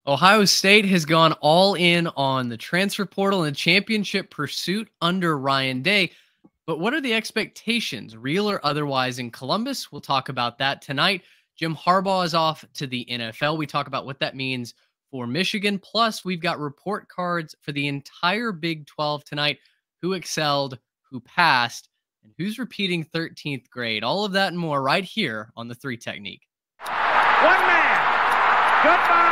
Ohio State has gone all in on the transfer portal and championship pursuit under Ryan Day. But what are the expectations, real or otherwise, in Columbus? We'll talk about that tonight. Jim Harbaugh is off to the NFL. We talk about what that means for Michigan. Plus, we've got report cards for the entire Big 12 tonight. Who excelled, who passed, and who's repeating 13th grade. All of that and more right here on the 3 Technique. One man. Goodbye.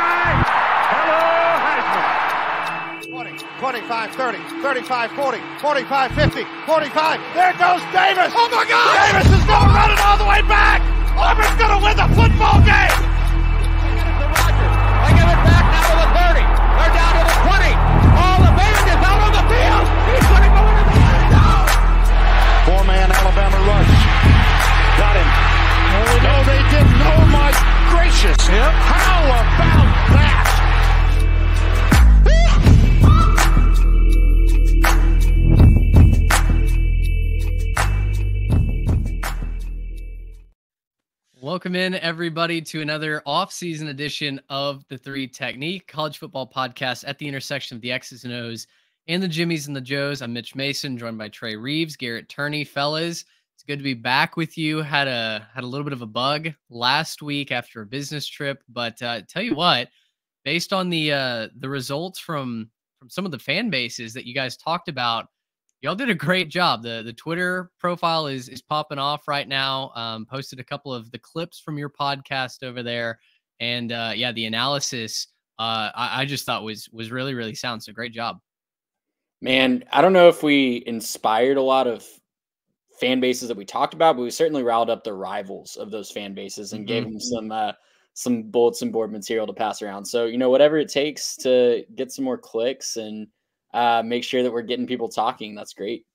Hello, Heisman. 20, 25, 30, 35, 40, 45, 50, 45. There goes Davis. Oh, my God. Davis is going to run it all the way back. Auburn's going to win the football game. They give it back now to the 30. They're down to the 20. All the band is out on the field. He's going to go into the end zone. 4-man Alabama rush. Got him. No, they didn't. Oh, my gracious. Yep. How about that? Welcome in, everybody, to another off-season edition of the 3 Technique, college football podcast at the intersection of the X's and O's and the Jimmies and the Joes. I'm Mitch Mason, joined by Trey Reeves, Garrett Turney. Fellas, it's good to be back with you. Had a little bit of a bug last week after a business trip, but tell you what, based on the results from some of the fan bases that you guys talked about, y'all did a great job. The Twitter profile is popping off right now. Posted a couple of the clips from your podcast over there. And yeah, the analysis I just thought was really, really sound. So great job. Man, I don't know if we inspired a lot of fan bases that we talked about, but we certainly riled up the rivals of those fan bases and gave them some bulletin board material to pass around. So, you know, whatever it takes to get some more clicks and make sure that we're getting people talking. That's great.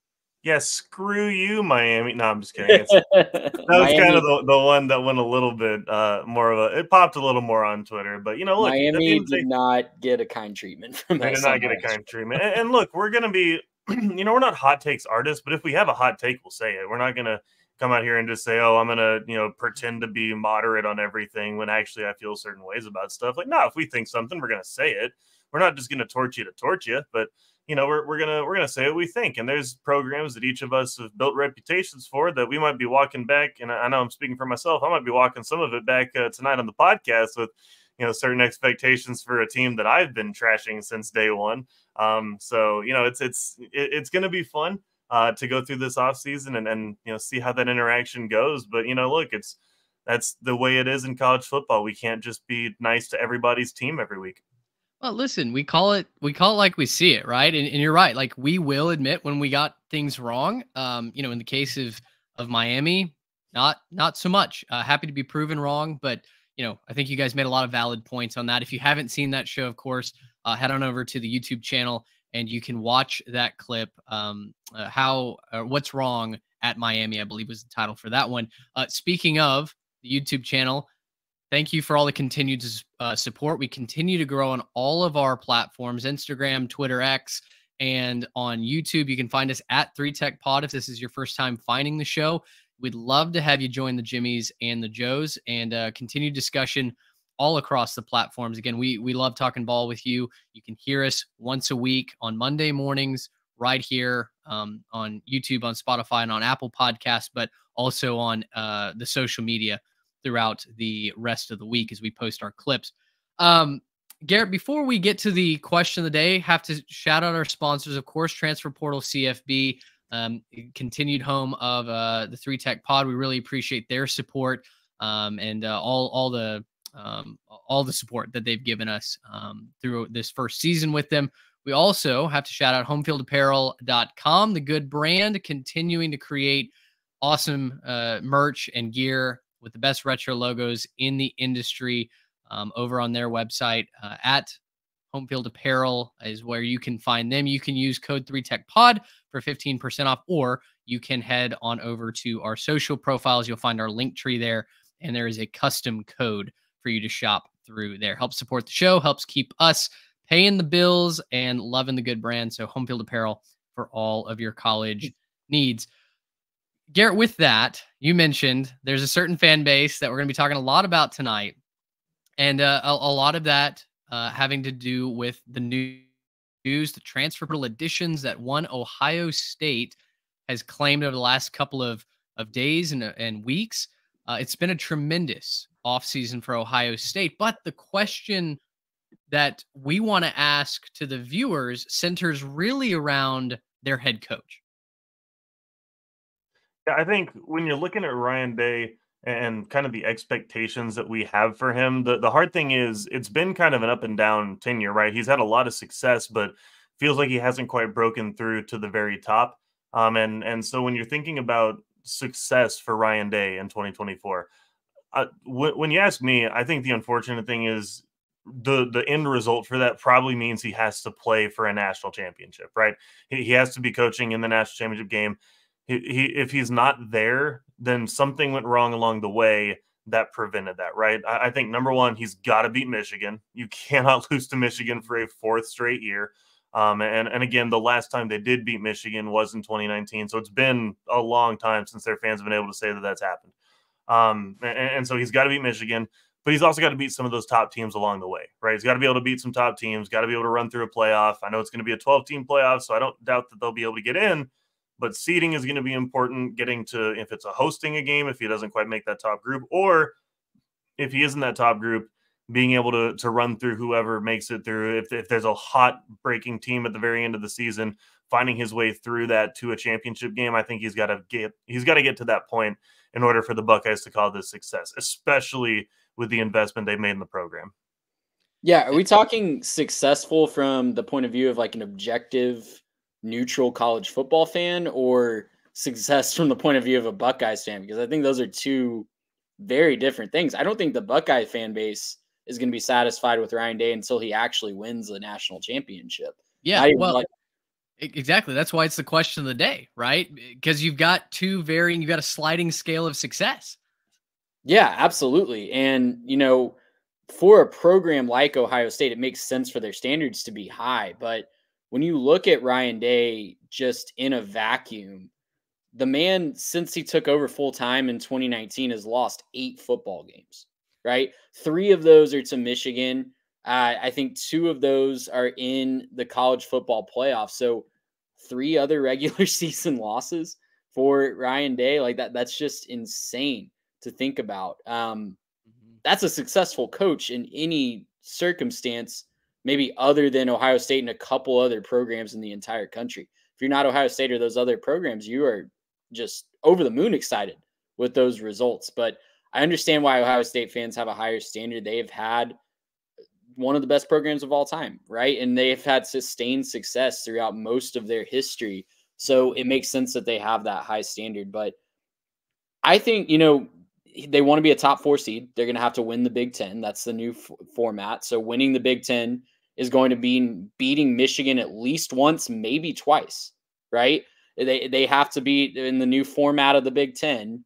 Yeah, screw you, Miami. No, I'm just kidding. That was kind of the one that went a little bit more of it popped a little more on Twitter. But, you know, look, Miami did not get a kind treatment from us. They did not get a kind treatment. And look, we're going to be, you know, we're not hot takes artists, but if we have a hot take, we'll say it. We're not going to come out here and just say, oh, I'm going to, you know, pretend to be moderate on everything when actually I feel certain ways about stuff. Like, no, if we think something, we're going to say it. We're not just going to torch you, but you know, we're gonna say what we think, and there's programs that each of us have built reputations for that we might be walking back. And I know I'm speaking for myself. I might be walking some of it back tonight on the podcast with, you know, certain expectations for a team that I've been trashing since day one. So you know, it's gonna be fun to go through this off season and you know, see how that interaction goes. But you know, look, that's the way it is in college football. We can't just be nice to everybody's team every week. Well, listen, we call it like we see it, right? And you're right. Like, we will admit when we got things wrong. You know, in the case of Miami, not so much. Happy to be proven wrong, but you know, I think you guys made a lot of valid points on that. If you haven't seen that show, of course, head on over to the YouTube channel and you can watch that clip. What's wrong at Miami, I believe was the title for that one. Speaking of the YouTube channel, thank you for all the continued support. We continue to grow on all of our platforms, Instagram, Twitter, X, and on YouTube. You can find us at 3TechPod if this is your first time finding the show. We'd love to have you join the Jimmies and the Joes and continue discussion all across the platforms. Again, we love talking ball with you. You can hear us once a week on Monday mornings right here on YouTube, on Spotify, and on Apple Podcasts, but also on the social media throughout the rest of the week as we post our clips. Garrett, before we get to the question of the day, have to shout out our sponsors, of course, Transfer Portal CFB, continued home of the 3 Tech Pod. We really appreciate their support and all the support that they've given us through this first season with them. We also have to shout out homefieldapparel.com, the good brand, continuing to create awesome merch and gear with the best retro logos in the industry. Over on their website at Homefield Apparel is where you can find them. You can use code 3TechPod for 15% off, or you can head on over to our social profiles. You'll find our link tree there, and there is a custom code for you to shop through there. Helps support the show, helps keep us paying the bills and loving the good brand. So Homefield Apparel for all of your college needs. Garrett, with that, you mentioned there's a certain fan base that we're going to be talking a lot about tonight. And a lot of that having to do with the news, the transfer portal additions that one Ohio State has claimed over the last couple of days and weeks. It's been a tremendous offseason for Ohio State. But the question that we want to ask to the viewers centers really around their head coach. Yeah, I think when you're looking at Ryan Day and kind of the expectations that we have for him, the hard thing is it's been kind of an up and down tenure, right? He's had a lot of success, but feels like he hasn't quite broken through to the very top. And so when you're thinking about success for Ryan Day in 2024, when you ask me, I think the unfortunate thing is the end result for that probably means he has to play for a national championship, right? He has to be coaching in the national championship game. If he's not there, then something went wrong along the way that prevented that, right? I think number one, he's got to beat Michigan. You cannot lose to Michigan for a fourth straight year. And again, the last time they did beat Michigan was in 2019. So it's been a long time since their fans have been able to say that that's happened. And so he's got to beat Michigan, but he's also got to beat some of those top teams along the way, right? He's got to be able to beat some top teams, got to be able to run through a playoff. I know it's going to be a 12-team playoff, so I don't doubt that they'll be able to get in, but seeding is going to be important, getting to, if it's a hosting a game, if he doesn't quite make that top group, or if he is in that top group, being able to run through whoever makes it through. If there's a hot breaking team at the very end of the season, finding his way through that to a championship game, I think he's got to get to that point in order for the Buckeyes to call this success, especially with the investment they've made in the program. Yeah, are we talking successful from the point of view of like an objective, neutral college football fan, or success from the point of view of a Buckeyes fan? Because I think those are two very different things. I don't think the Buckeye fan base is going to be satisfied with Ryan Day until he actually wins the national championship. Yeah, well, exactly. That's why it's the question of the day, right? Because you've got you've got a sliding scale of success. Yeah, absolutely. And, you know, for a program like Ohio State, it makes sense for their standards to be high. But when you look at Ryan Day just in a vacuum, the man, since he took over full time in 2019, has lost 8 football games, right? 3 of those are to Michigan. I think 2 of those are in the college football playoff. So 3 other regular season losses for Ryan Day. Like that's just insane to think about. That's a successful coach in any circumstance, maybe other than Ohio State and a couple other programs in the entire country. If you're not Ohio State or those other programs, you are just over the moon excited with those results. But I understand why Ohio State fans have a higher standard. They have had one of the best programs of all time, right? And they've had sustained success throughout most of their history. So it makes sense that they have that high standard. But I think, you know, they want to be a top 4 seed. They're going to have to win the Big Ten. That's the new format. So winning the Big Ten is going to be beating Michigan at least once, maybe twice, right? They have to be in the new format of the Big Ten.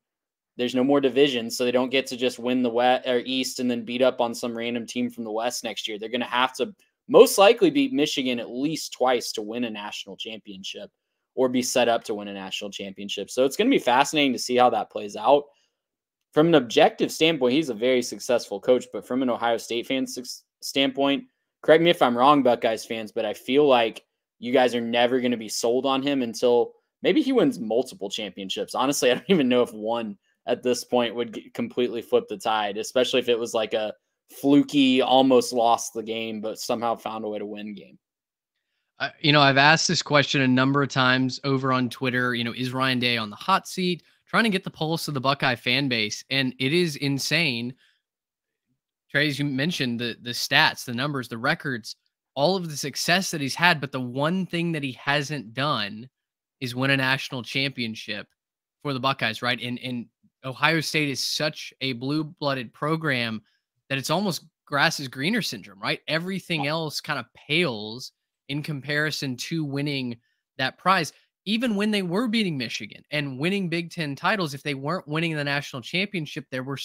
There's no more divisions, so they don't get to just win the West or East and then beat up on some random team from the West next year. They're going to have to most likely beat Michigan at least twice to win a national championship or be set up to win a national championship. So it's going to be fascinating to see how that plays out. From an objective standpoint, he's a very successful coach, but from an Ohio State fan standpoint, correct me if I'm wrong, Buckeyes fans, but I feel like you guys are never going to be sold on him until maybe he wins multiple championships. Honestly, I don't even know if one at this point would completely flip the tide, especially if it was like a fluky, almost lost the game, but somehow found a way to win game. You know, I've asked this question a number of times over on Twitter. You know, is Ryan Day on the hot seat? Trying to get the pulse of the Buckeye fan base, and it is insane. Trey, as you mentioned, the stats, the numbers, the records, all of the success that he's had, but the one thing that he hasn't done is win a national championship for the Buckeyes, right? And Ohio State is such a blue-blooded program that it's almost grass is greener syndrome, right? Everything else kind of pales in comparison to winning that prize. Even when they were beating Michigan and winning Big Ten titles, if they weren't winning the national championship, there were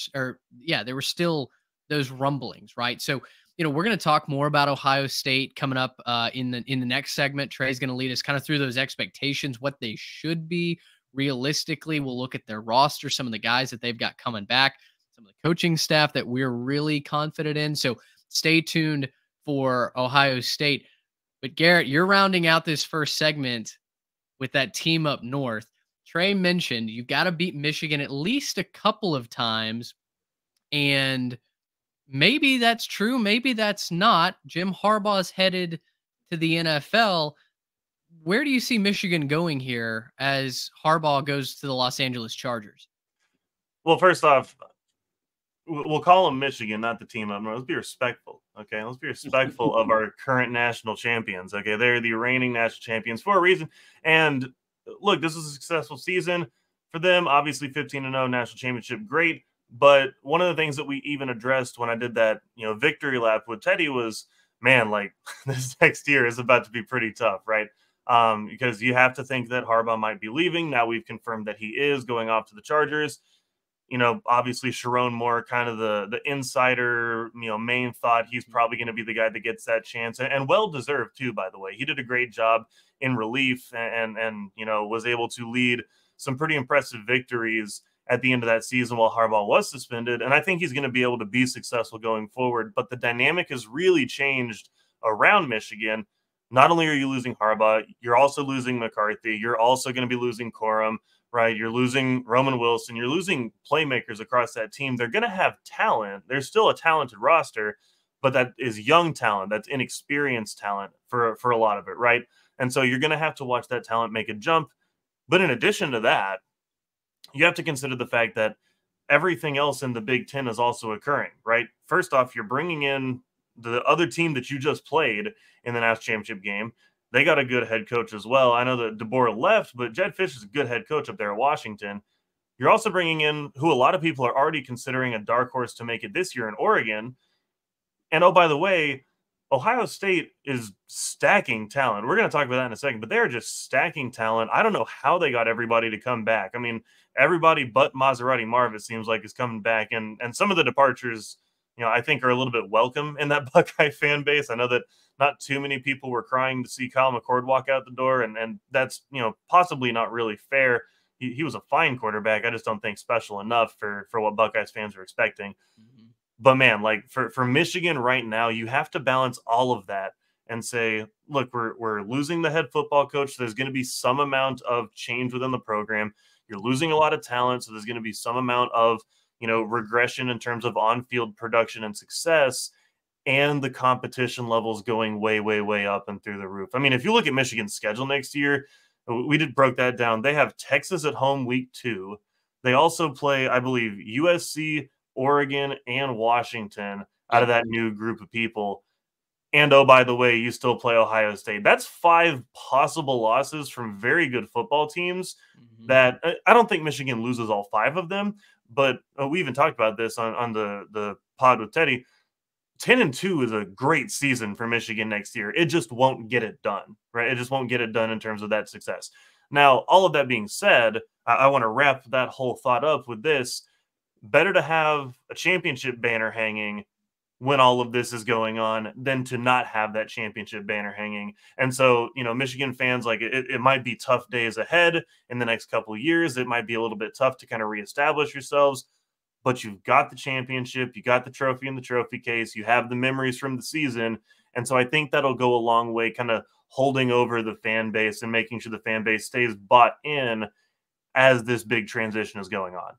still those rumblings, right? So, you know, we're going to talk more about Ohio State coming up in the next segment. Trey's going to lead us kind of through those expectations, what they should be realistically. We'll look at their roster, some of the guys that they've got coming back, some of the coaching staff that we're really confident in. So stay tuned for Ohio State. But Garrett, you're rounding out this first segment with that team up north. Trey mentioned you got to beat Michigan at least a couple of times. And maybe that's true. Maybe that's not. Jim Harbaugh's headed to the NFL. Where do you see Michigan going here as Harbaugh goes to the Los Angeles Chargers? Well, first off, we'll call them Michigan, not the team up north. Let's be respectful, okay? Let's be respectful of our current national champions, okay? They're the reigning national champions for a reason. And look, this is a successful season for them. Obviously, 15-0 national championship, great. But one of the things that we even addressed when I did that, victory lap with Teddy was, man, like this next year is about to be pretty tough, right? Because you have to think that Harbaugh might be leaving. Now we've confirmed that he is going off to the Chargers. Obviously Sharon Moore, kind of the insider, main thought he's probably going to be the guy that gets that chance, and well-deserved too, by the way. He did a great job in relief and was able to lead some pretty impressive victories at the end of that season while Harbaugh was suspended. And I think he's going to be able to be successful going forward. But the dynamic has really changed around Michigan. Not only are you losing Harbaugh, you're also losing McCarthy. You're also going to be losing Corum, right? You're losing Roman Wilson. You're losing playmakers across that team. They're going to have talent. There's still a talented roster, but that is young talent. That's inexperienced talent for a lot of it, right? And so you're going to have to watch that talent make a jump. But in addition to that, you have to consider the fact that everything else in the Big Ten is also occurring, right? First off, you're bringing in the other team that you just played in the national championship game. They got a good head coach as well. I know that DeBoer left, but Jedd Fisch is a good head coach up there at Washington. You're also bringing in who a lot of people are already considering a dark horse to make it this year in Oregon. And oh, by the way, Ohio State is stacking talent. We're going to talk about that in a second, but they're just stacking talent. I don't know how they got everybody to come back. I mean, everybody but Maserati Marv, it seems like, is coming back. And some of the departures, I think are a little bit welcome in that Buckeye fan base. I know that not too many people were crying to see Kyle McCord walk out the door, and that's, possibly not really fair. He was a fine quarterback. I just don't think special enough for what Buckeyes fans are expecting. Mm-hmm. But man, like for Michigan right now, you have to balance all of that and say, look, we're losing the head football coach. So there's going to be some amount of change within the program. You're losing a lot of talent. So there's going to be some amount of, regression in terms of on-field production and success, and the competition levels going way, way, way up and through the roof. I mean, if you look at Michigan's schedule next year, we broke that down. They have Texas at home week 2. They also play, I believe, USC, Oregon, and Washington out of that new group of people. And oh, by the way, you still play Ohio State. That's 5 possible losses from very good football teams that I don't think Michigan loses all 5 of them. But we even talked about this on the pod with Teddy. 10-2 is a great season for Michigan next year. It just won't get it done, right? It just won't get it done in terms of that success. Now, all of that being said, I want to wrap that whole thought up with this. Better to have a championship banner hanging when all of this is going on than to not have that championship banner hanging. And so, Michigan fans, like it might be tough days ahead in the next couple of years. It might be a little bit tough to kind of reestablish yourselves, but you've got the championship, you got the trophy in the trophy case, you have the memories from the season. And so I think that'll go a long way, kind of holding over the fan base and making sure the fan base stays bought in as this big transition is going on.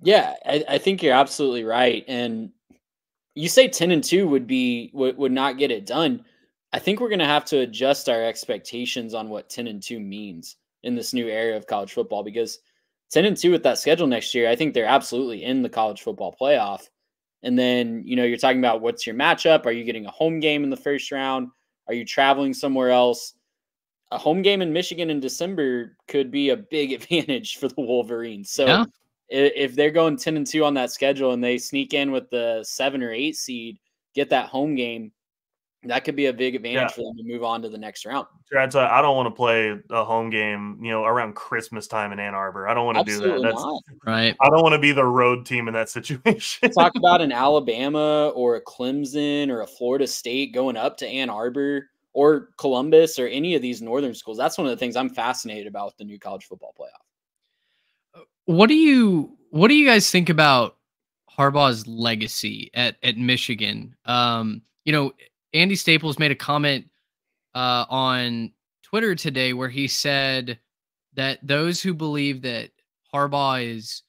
Yeah, I think you're absolutely right. And you say 10-2 would not get it done. I think we're going to have to adjust our expectations on what 10-2 means in this new era of college football, because 10-2 with that schedule next year, I think they're absolutely in the college football playoff. And then, you're talking about what's your matchup. Are you getting a home game in the first round? Are you traveling somewhere else? A home game in Michigan in December could be a big advantage for the Wolverines. So yeah. If they're going 10-2 on that schedule and they sneak in with the 7 or 8 seed, get that home game, that could be a big advantage for them to move on to the next round. I don't want to play a home game, around Christmas time in Ann Arbor. I don't want to do that. That's right. I don't want to be the road team in that situation. Talk about an Alabama or a Clemson or a Florida State going up to Ann Arbor or Columbus or any of these northern schools. That's one of the things I'm fascinated about with the new college football playoff. What do you guys think about Harbaugh's legacy at Michigan. You know, Andy Staples made a comment on Twitter today where he said that those who believe that Harbaugh is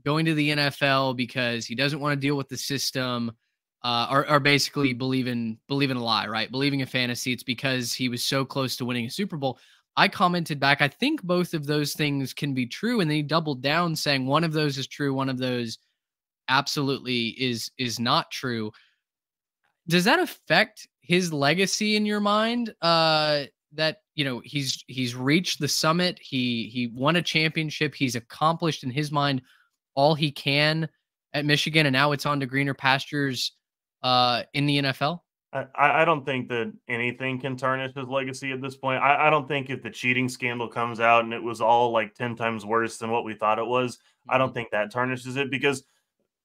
going to the NFL because he doesn't want to deal with the system are basically believing a lie, right? Believing a fantasy. It's because he was so close to winning a Super Bowl. I commented back, I think both of those things can be true. And then he doubled down saying one of those is true. One of those absolutely is not true. Does that affect his legacy in your mind? That, you know, he's reached the summit. He won a championship. He's accomplished in his mind all he can at Michigan, and now it's on to greener pastures in the NFL. I don't think that anything can tarnish his legacy at this point. I don't think if the cheating scandal comes out and it was all like 10 times worse than what we thought it was, I don't think that tarnishes it, because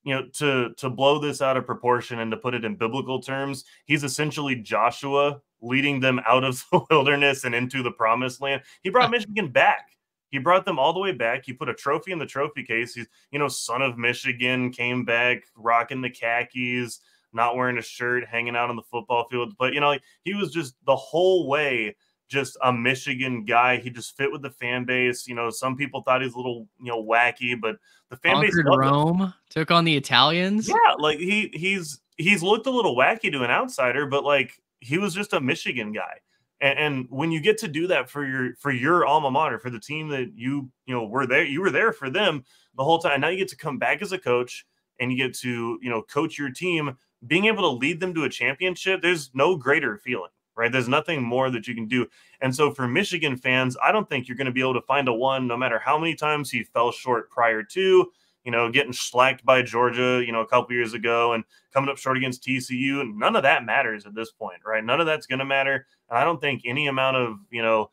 you know, to blow this out of proportion and to put it in biblical terms, he's essentially Joshua leading them out of the wilderness and into the promised land. He brought Michigan back. He brought them all the way back. He put a trophy in the trophy case. He's, you know, son of Michigan, came back rocking the khakis, not wearing a shirt, hanging out on the football field. But, you know, like, he was just the whole way just a Michigan guy. He just fit with the fan base. You know, some people thought he was a little, you know, wacky, but the fan base conquered Rome, took on the Italians. Yeah, like he's looked a little wacky to an outsider, but like he was just a Michigan guy. And when you get to do that for your alma mater, for the team that you were there for them the whole time. And now you get to come back as a coach and you get to, you know, coach your team, being able to lead them to a championship. There's no greater feeling, right? There's nothing more that you can do. And so for Michigan fans, I don't think you're going to be able to find a one, no matter how many times he fell short prior to, you know, getting slacked by Georgia, you know, a couple years ago and coming up short against TCU. And none of that matters at this point, right? None of that's going to matter. And I don't think any amount of, you know,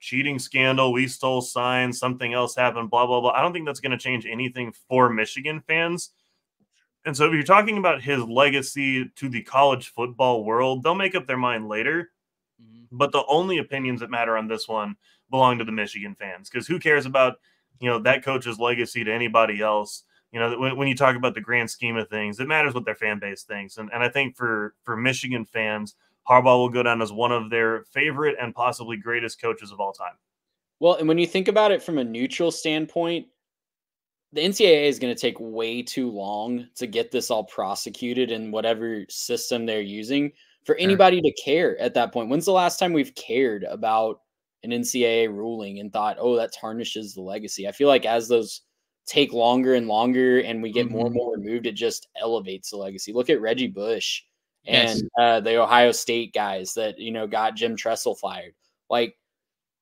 cheating scandal, we stole signs, something else happened, blah, blah, blah. I don't think that's going to change anything for Michigan fans. And so if you're talking about his legacy to the college football world, they'll make up their mind later. Mm-hmm. But the only opinions that matter on this one belong to the Michigan fans, because who cares about, you know, that coach's legacy to anybody else? You know, when you talk about the grand scheme of things, it matters what their fan base thinks. And I think for Michigan fans, Harbaugh will go down as one of their favorite and possibly greatest coaches of all time. Well, and when you think about it from a neutral standpoint, the NCAA is going to take way too long to get this all prosecuted in whatever system they're using for anybody to care at that point. When's the last time we've cared about an NCAA ruling and thought, oh, that tarnishes the legacy? I feel like as those take longer and longer and we get more and more removed, it just elevates the legacy. Look at Reggie Bush and the Ohio State guys that, you know, got Jim Tressel fired. Like,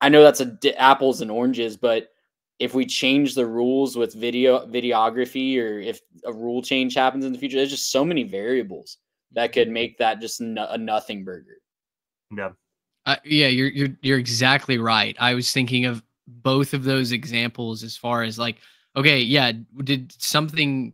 I know that's apples and oranges, but if we change the rules with videography, or if a rule change happens in the future, there's just so many variables that could make that just a nothing burger. Yeah. Yeah, you're exactly right. I was thinking of both of those examples as far as like, okay, yeah, did something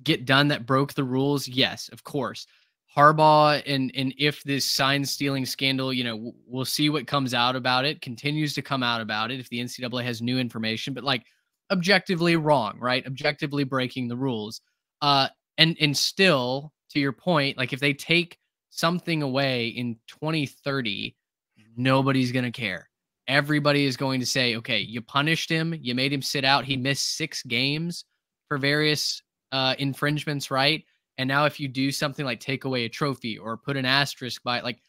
get done that broke the rules? Yes, of course. Harbaugh and if this sign stealing scandal, you know, we'll see what comes out about it, continues to come out about it if the NCAA has new information, but like objectively wrong, right? Objectively breaking the rules. And still, to your point, like if they take something away in 2030, nobody's going to care. Everybody is going to say, okay, you punished him. You made him sit out. He missed 6 games for various infringements, right? And now if you do something like take away a trophy or put an asterisk by it, like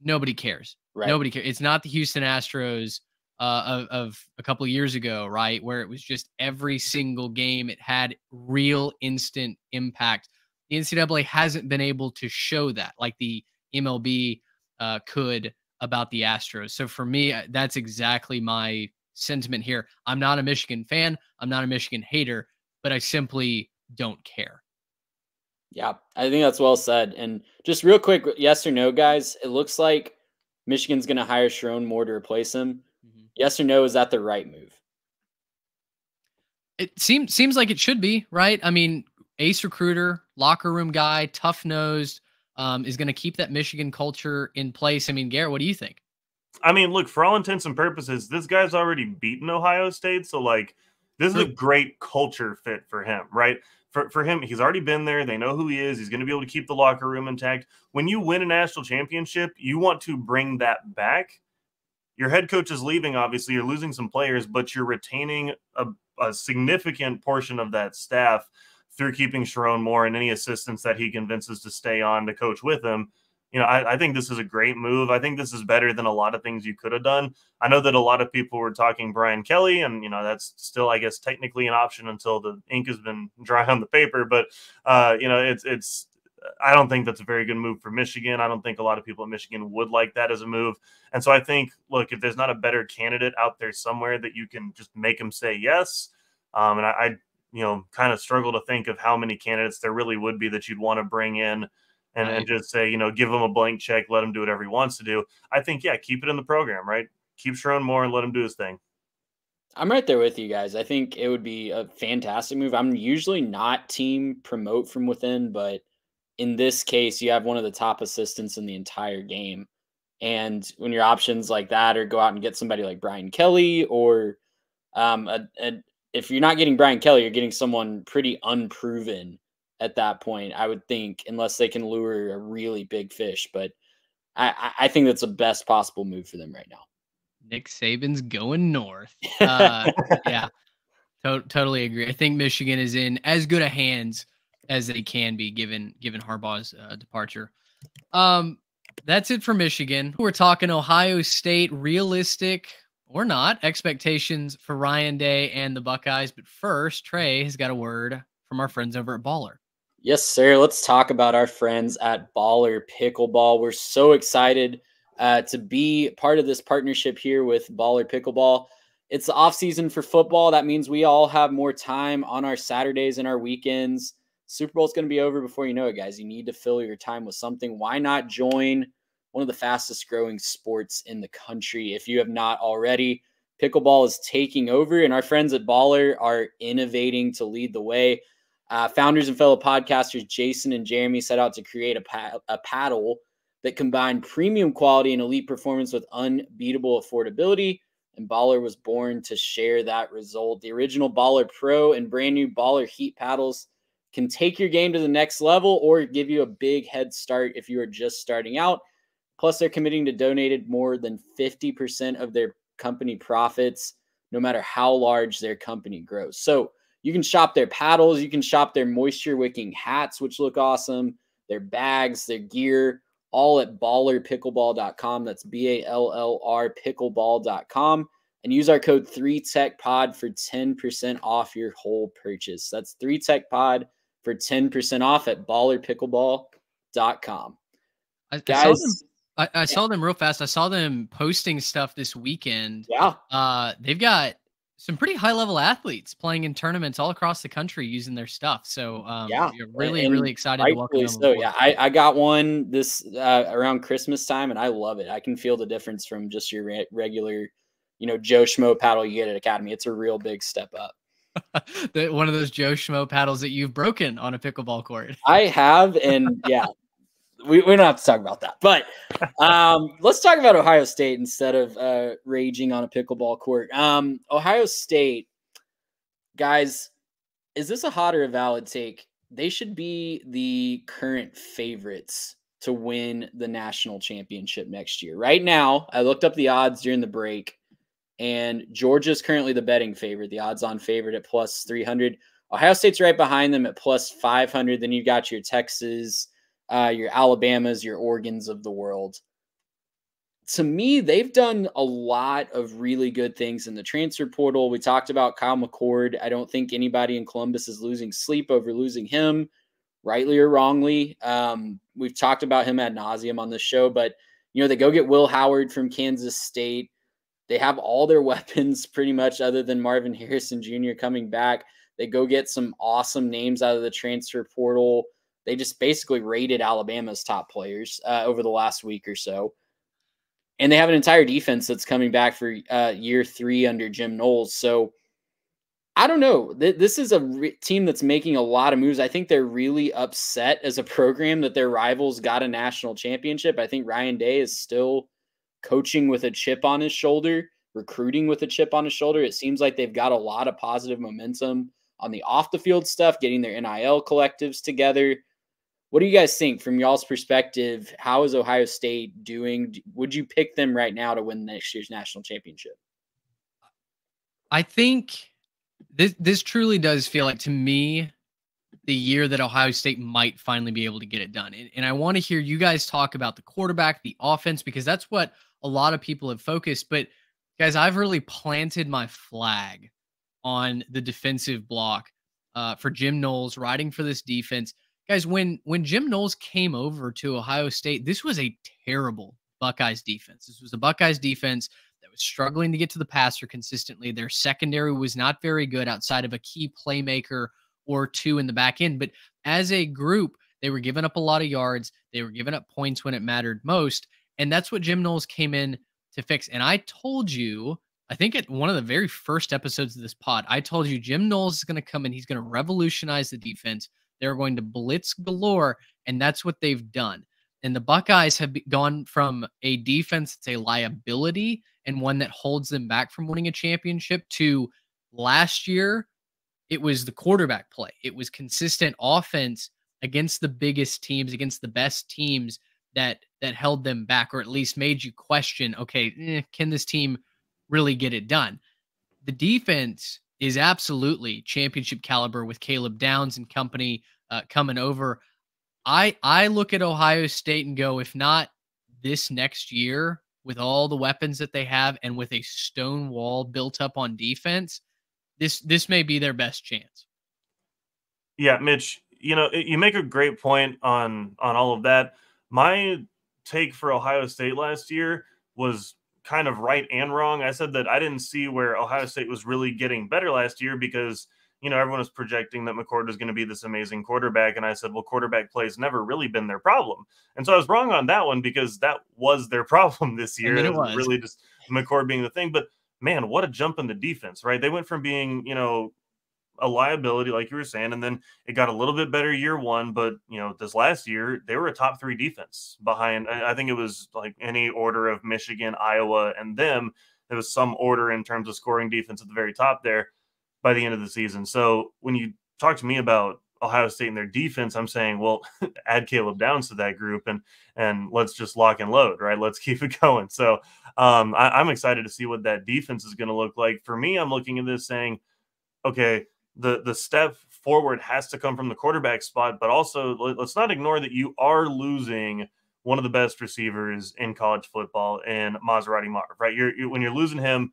nobody cares. Right. Nobody cares. It's not the Houston Astros of a couple of years ago, right? Where it was just every single game, it had real instant impact. The NCAA hasn't been able to show that like the MLB could about the Astros. So for me, that's exactly my sentiment here. I'm not a Michigan fan. I'm not a Michigan hater, but I simply don't care. Yeah, I think that's well said. And just real quick, yes or no, guys, it looks like Michigan's going to hire Sharon Moore to replace him. Mm-hmm. Yes or no, is that the right move? It seems like it should be, right? I mean, ace recruiter, locker room guy, tough-nosed, is going to keep that Michigan culture in place. I mean, Garrett, what do you think? I mean, look, for all intents and purposes, this guy's already beaten Ohio State. So, like, this is a great culture fit for him, right? for him, he's already been there. They know who he is. He's going to be able to keep the locker room intact. When you win a national championship, you want to bring that back. Your head coach is leaving, obviously. You're losing some players, but you're retaining a significant portion of that staff through keeping Sharon Moore and any assistants that he convinces to stay on to coach with him. You know, I think this is a great move. I think this is better than a lot of things you could have done. I know that a lot of people were talking Brian Kelly, and, you know, that's still, I guess, technically an option until the ink has been dry on the paper. But, you know, it's I don't think that's a very good move for Michigan. I don't think a lot of people in Michigan would like that as a move. And so I think, look, if there's not a better candidate out there somewhere that you can just make him say yes, and I you know, kind of struggle to think of how many candidates there really would be that you'd want to bring in and just say, you know, give him a blank check, let him do whatever he wants to do. I think, yeah, keep it in the program, right? Keep Sharon Moore and let him do his thing. I'm right there with you guys. I think it would be a fantastic move. I'm usually not team promote from within, but in this case, you have one of the top assistants in the entire game. And when your options like that, or go out and get somebody like Brian Kelly, or if you're not getting Brian Kelly, you're getting someone pretty unproven at that point, I would think, unless they can lure a really big fish. But I think that's the best possible move for them right now. Nick Saban's going north. Yeah, totally agree. I think Michigan is in as good a hands as they can be given Harbaugh's departure. That's it for Michigan. We're talking Ohio State, realistic or not, expectations for Ryan Day and the Buckeyes. But first, Trey has got a word from our friends over at Baller. Yes, sir. Let's talk about our friends at Baller Pickleball. We're so excited to be part of this partnership here with Baller Pickleball. It's the off season for football. That means we all have more time on our Saturdays and our weekends. Super Bowl is going to be over before you know it, guys. You need to fill your time with something. Why not join one of the fastest growing sports in the country? If you have not already, pickleball is taking over, and our friends at Baller are innovating to lead the way. Founders and fellow podcasters Jason and Jeremy set out to create a paddle that combined premium quality and elite performance with unbeatable affordability, and Baller was born to share that result. The original Baller Pro and brand new Baller Heat paddles can take your game to the next level or give you a big head start if you are just starting out. Plus, they're committing to donated more than 50% of their company profits, no matter how large their company grows. So you can shop their paddles, you can shop their moisture wicking hats, which look awesome, their bags, their gear, all at ballerpickleball.com. That's BALLR pickleball.com. And use our code 3TechPod for 10% off your whole purchase. That's 3TechPod for 10% off at ballerpickleball.com. I saw them real fast. I saw them posting stuff this weekend. Yeah. They've got some pretty high-level athletes playing in tournaments all across the country using their stuff. So, you're really excited to welcome them aboard. Yeah, I got one this around Christmas time, and I love it. I can feel the difference from just your regular, Joe Schmo paddle you get at Academy. It's a real big step up. One of those Joe Schmo paddles that you've broken on a pickleball court. I have, and yeah. We don't have to talk about that, but let's talk about Ohio State instead of raging on a pickleball court. Ohio State, guys, is this a hot or a valid take? They should be the current favorites to win the national championship next year. Right now, I looked up the odds during the break, and Georgia's currently the betting favorite, the odds-on favorite at plus 300. Ohio State's right behind them at plus 500. Then you've got your Texas, your Alabamas, your Oregons of the world. To me, they've done a lot of really good things in the transfer portal. We talked about Kyle McCord. I don't think anybody in Columbus is losing sleep over losing him, rightly or wrongly. We've talked about him ad nauseum on the show, but they go get Will Howard from Kansas State. They have all their weapons pretty much other than Marvin Harrison Jr. coming back. They go get some awesome names out of the transfer portal. They just basically rated Alabama's top players over the last week or so. And they have an entire defense that's coming back for year 3 under Jim Knowles. So I don't know. This is a team that's making a lot of moves. I think they're really upset as a program that their rivals got a national championship. I think Ryan Day is still coaching with a chip on his shoulder, recruiting with a chip on his shoulder. It seems like they've got a lot of positive momentum on the off the field stuff, getting their NIL collectives together. What do you guys think from y'all's perspective? How is Ohio State doing? Would you pick them right now to win next year's national championship? I think this truly does feel like, to me, the year that Ohio State might finally be able to get it done. And I want to hear you guys talk about the quarterback, the offense, because that's what a lot of people have focused. But guys, I've really planted my flag on the defensive block for Jim Knowles, riding for this defense. Guys, when Jim Knowles came over to Ohio State, this was a terrible Buckeyes defense. This was a Buckeyes defense that was struggling to get to the passer consistently. Their secondary was not very good outside of a key playmaker or two in the back end. But as a group, they were giving up a lot of yards. They were giving up points when it mattered most. And that's what Jim Knowles came in to fix. And I told you, I think at one of the very first episodes of this pod, I told you Jim Knowles is going to come in. He's going to revolutionize the defense. They're going to blitz galore, and that's what they've done. And the Buckeyes have gone from a defense that's a liability and one that holds them back from winning a championship to last year, it was the quarterback play. It was consistent offense against the biggest teams, against the best teams that held them back, or at least made you question, okay, can this team really get it done? The defense is absolutely championship caliber with Caleb Downs and company coming over. I look at Ohio State and go, if not this next year, with all the weapons that they have and with a stone wall built up on defense, this may be their best chance. Yeah, Mitch, you make a great point on all of that. My take for Ohio State last year was kind of right and wrong. I said that I didn't see where Ohio State was really getting better last year because, everyone was projecting that McCord was going to be this amazing quarterback. And I said, well, quarterback play has never really been their problem. And so I was wrong on that one because that was their problem this year. It was really just McCord being the thing. But man, what a jump in the defense, right? They went from being, a liability, like you were saying, and then it got a little bit better year one. But, this last year, they were a top 3 defense behind, I think it was like any order of Michigan, Iowa, and them. There was some order in terms of scoring defense at the very top there by the end of the season. So when you talk to me about Ohio State and their defense, I'm saying, well, add Caleb Downs to that group and let's just lock and load, right? Let's keep it going. So I'm excited to see what that defense is going to look like. For me, I'm looking at this saying, okay, the step forward has to come from the quarterback spot, but also let's not ignore that you are losing one of the best receivers in college football in Maserati Marv, right? When you're losing him,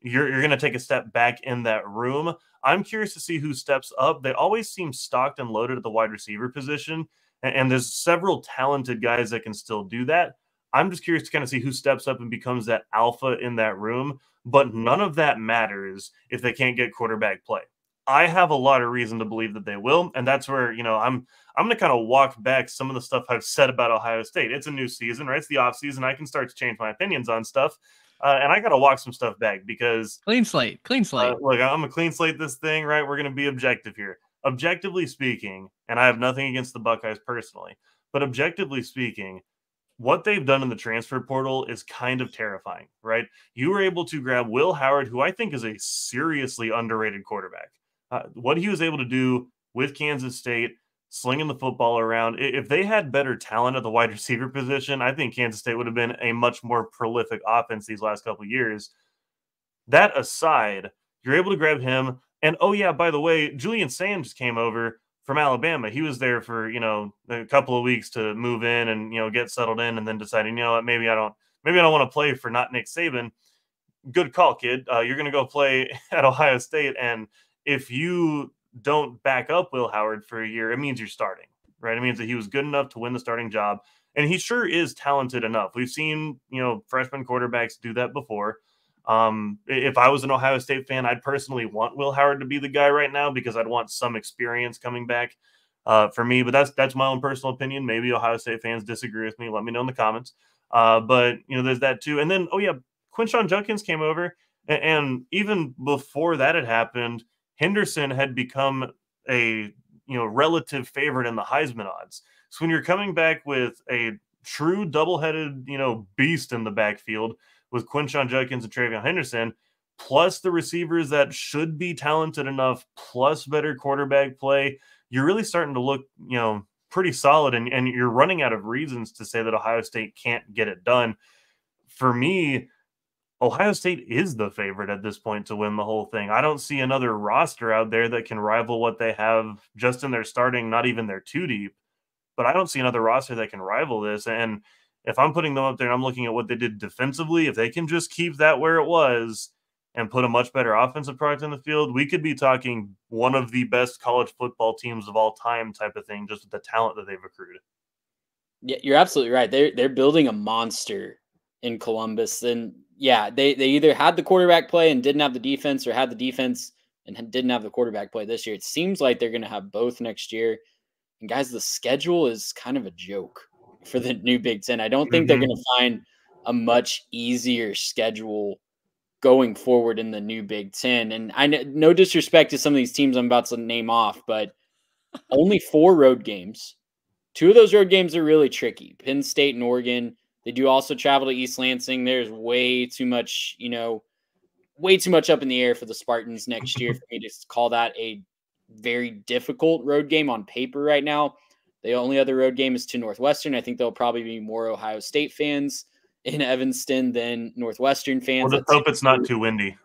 you're going to take a step back in that room. I'm curious to see who steps up. They always seem stocked and loaded at the wide receiver position, and there's several talented guys that can still do that. I'm just curious to kind of see who steps up and becomes that alpha in that room, but none of that matters if they can't get quarterback play. I have a lot of reason to believe that they will, and that's where, I'm going to kind of walk back some of the stuff I've said about Ohio State. It's a new season, right? It's the off season. I can start to change my opinions on stuff. And I got to walk some stuff back because clean slate. Look, I'm a clean slate this thing, right? We're going to be objective here. Objectively speaking, and I have nothing against the Buckeyes personally, but objectively speaking, what they've done in the transfer portal is kind of terrifying, right? You were able to grab Will Howard, who I think is a seriously underrated quarterback. What he was able to do with Kansas State, slinging the football around. If they had better talent at the wide receiver position, I think Kansas State would have been a much more prolific offense these last couple of years. That aside, you're able to grab him. And, oh, yeah, by the way, Julian Sands came over from Alabama. He was there for, a couple of weeks to move in and, get settled in and then deciding, what, maybe I don't want to play for not Nick Saban. Good call, kid. You're going to go play at Ohio State. And if you don't back up Will Howard for a year, it means you're starting, right? It means that he was good enough to win the starting job. And he sure is talented enough. We've seen, freshman quarterbacks do that before. If I was an Ohio State fan, I'd personally want Will Howard to be the guy right now because I'd want some experience coming back for me. But that's my own personal opinion. Maybe Ohio State fans disagree with me. Let me know in the comments. But, there's that too. And then, Quinshon Judkins came over. And even before that had happened, Henderson had become a relative favorite in the Heisman odds. So when you're coming back with a true double-headed beast in the backfield with Quinshon Judkins and TreVeyon Henderson, plus the receivers that should be talented enough, plus better quarterback play, you're really starting to look, pretty solid. And you're running out of reasons to say that Ohio State can't get it done. For me, Ohio State is the favorite at this point to win the whole thing. I don't see another roster out there that can rival what they have just in their starting, not even their two deep, but I don't see another roster that can rival this. And if I'm putting them up there and I'm looking at what they did defensively, if they can just keep that where it was and put a much better offensive product in the field, we could be talking one of the best college football teams of all time type of thing, just with the talent that they've accrued. Yeah, you're absolutely right. They're building a monster in Columbus. And yeah, they either had the quarterback play and didn't have the defense, or had the defense and didn't have the quarterback play this year. It seems like they're going to have both next year. And guys, the schedule is kind of a joke for the new Big Ten. I don't think they're going to find a much easier schedule going forward in the new Big Ten. And I know, no disrespect to some of these teams I'm about to name off, but only 4 road games. 2 of those road games are really tricky. Penn State and Oregon. They do also travel to East Lansing. There's way too much up in the air for the Spartans next year for me to call that a very difficult road game on paper right now. The only other road game is to Northwestern. I think there'll probably be more Ohio State fans in Evanston than Northwestern fans. Well, let's hope it's not too windy.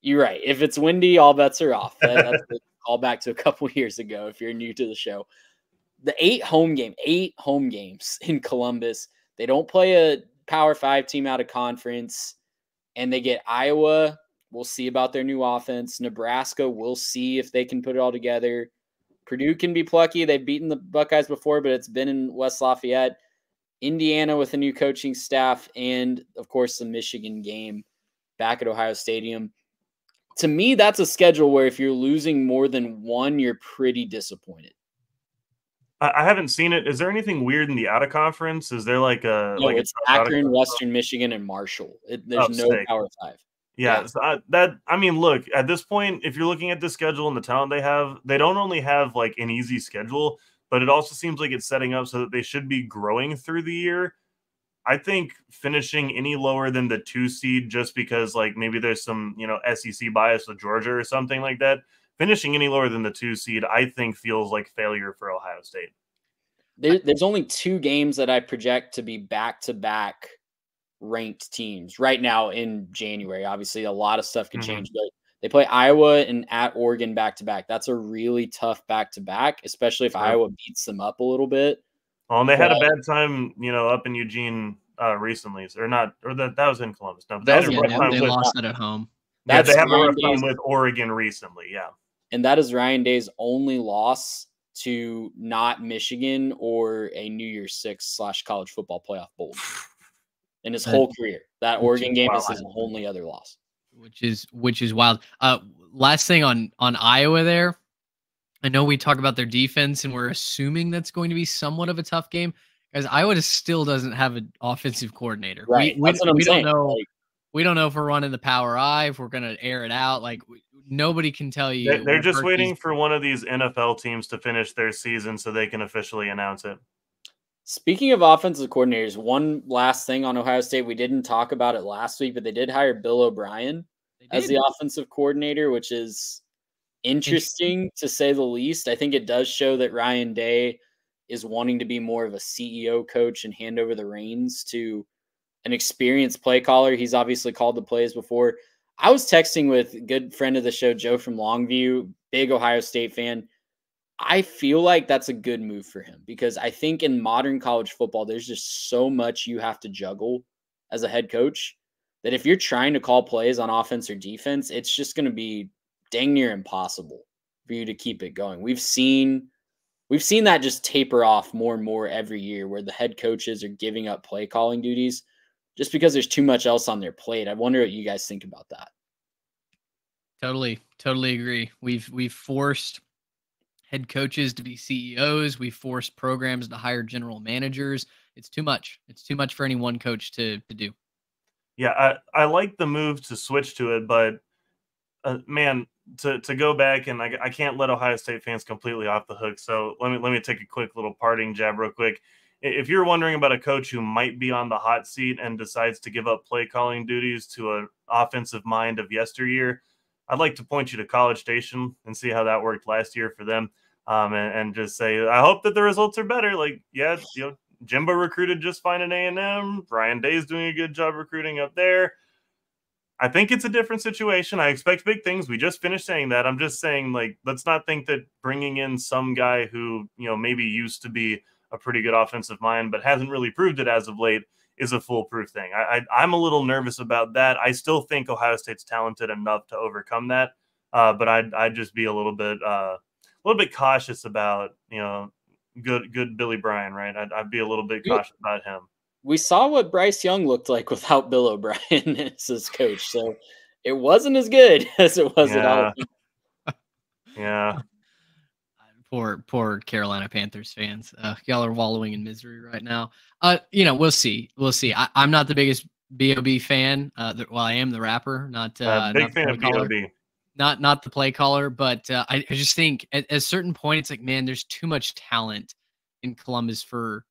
You're right. If it's windy, all bets are off. That's a call back to a couple years ago if you're new to the show. The 8 home games in Columbus. They don't play a Power 5 team out of conference, and they get Iowa. We'll see about their new offense. Nebraska, we'll see if they can put it all together. Purdue can be plucky. They've beaten the Buckeyes before, but it's been in West Lafayette. Indiana with a new coaching staff, and, of course, the Michigan game back at Ohio Stadium. To me, that's a schedule where if you're losing more than one, you're pretty disappointed. I haven't seen it. Is there anything weird in the out of conference? Is there like a it's Akron, Western Michigan, and Marshall. There's no Power 5. Yeah. So look, at this point, if you're looking at the schedule and the talent they have, they don't only have like an easy schedule, but it also seems like it's setting up so that they should be growing through the year. I think finishing any lower than the 2 seed, just because like maybe there's some, SEC bias with Georgia or something like that. Finishing any lower than the 2 seed, I think, feels like failure for Ohio State. There's only 2 games that I project to be back-to-back ranked teams right now in January. Obviously, a lot of stuff could change, but they play Iowa and at Oregon back-to-back. That's a really tough back-to-back, especially if Iowa beats them up a little bit. Well, and they had a bad time, up in Eugene recently, that was in Columbus. No, they lost it at home. They have a rough time with Oregon recently, yeah. And that is Ryan Day's only loss to not Michigan or a New Year's Six / college football playoff bowl in his whole career. That Oregon game is his only other loss. Which is wild. Last thing on Iowa there. I know we talk about their defense and we're assuming that's going to be somewhat of a tough game, because Iowa still doesn't have an offensive coordinator. Right. We don't know. We don't know if we're running the Power I, if we're going to air it out. Like, nobody can tell you. They're just waiting for one of these NFL teams to finish their season so they can officially announce it. Speaking of offensive coordinators, one last thing on Ohio State. We didn't talk about it last week, but they did hire Bill O'Brien as the offensive coordinator, which is interesting to say the least. I think it does show that Ryan Day is wanting to be more of a CEO coach and hand over the reins to an experienced play caller. He's obviously called the plays before. I was texting with a good friend of the show, Joe from Longview, big Ohio State fan. I feel like that's a good move for him, because I think in modern college football, there's just so much you have to juggle as a head coach that if you're trying to call plays on offense or defense, it's just going to be dang near impossible for you to keep it going. We've seen that just taper off more and more every year, where the head coaches are giving up play calling duties just because there's too much else on their plate. I wonder what you guys think about that. Totally agree. We've forced head coaches to be CEOs. We've forced programs to hire general managers. It's too much. It's too much for any one coach to do. Yeah, I like the move to switch to it, but man, to go back, and I can't let Ohio State fans completely off the hook. So let me take a quick little parting jab real quick. if you're wondering about a coach who might be on the hot seat and decides to give up play calling duties to an offensive mind of yesteryear, I'd like to point you to College Station and see how that worked last year for them. And just say, I hope that the results are better. Like, yeah, Jimbo recruited just fine at A&M. Ryan Day's doing a good job recruiting up there. I think it's a different situation. I expect big things. We just finished saying that. I'm just saying, like, let's not think that bringing in some guy who, maybe used to be a pretty good offensive mind, but hasn't really proved it as of late is a foolproof thing. I'm a little nervous about that. I still think Ohio State's talented enough to overcome that. But I'd just be a little bit cautious about, good Billy Bryan, right? I'd be a little bit cautious about him. We saw what Bryce Young looked like without Bill O'Brien as his coach, so it wasn't as good as it was at all. Yeah. Poor Carolina Panthers fans. Y'all are wallowing in misery right now. We'll see. I'm not the biggest B.O.B. fan. I am the rapper, not big fan of B.O.B. Not the play caller, but I just think at a certain point, it's like, man, there's too much talent in Columbus for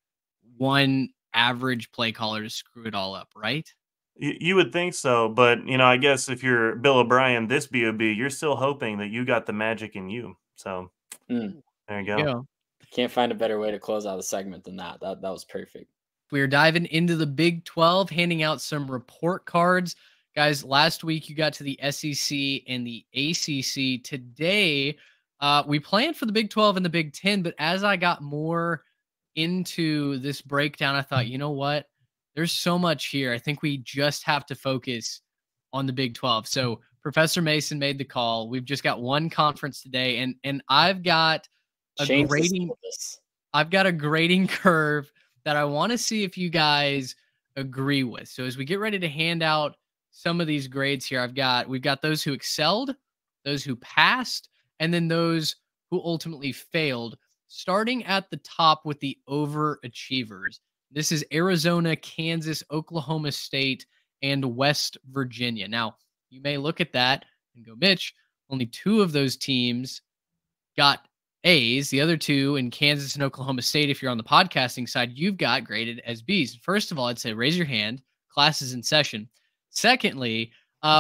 one average play caller to screw it all up, right? You would think so, but I guess if you're Bill O'Brien, this B.O.B., you're still hoping that you got the magic in you. So there you go. Can't find a better way to close out the segment than that. That was perfect. We're diving into the Big 12, handing out some report cards. Guys, last week you got to the SEC and the ACC. Today, we planned for the Big 12 and the Big 10, but as I got more into this breakdown, I thought, you know what? There's so much here. I think we just have to focus on the Big 12. So Professor Mason made the call. We've just got one conference today, and I've got a grading curve that I want to see if you guys agree with. So as we get ready to hand out some of these grades here, we've got those who excelled, those who passed, and then those who ultimately failed, starting at the top with the overachievers. This is Arizona, Kansas, Oklahoma State, and West Virginia. Now, you may look at that and go, Mitch, only two of those teams got A's. The other two in Kansas and Oklahoma State, if you're on the podcasting side, you've got graded as B's. First of all, I'd say raise your hand. Class is in session. Secondly,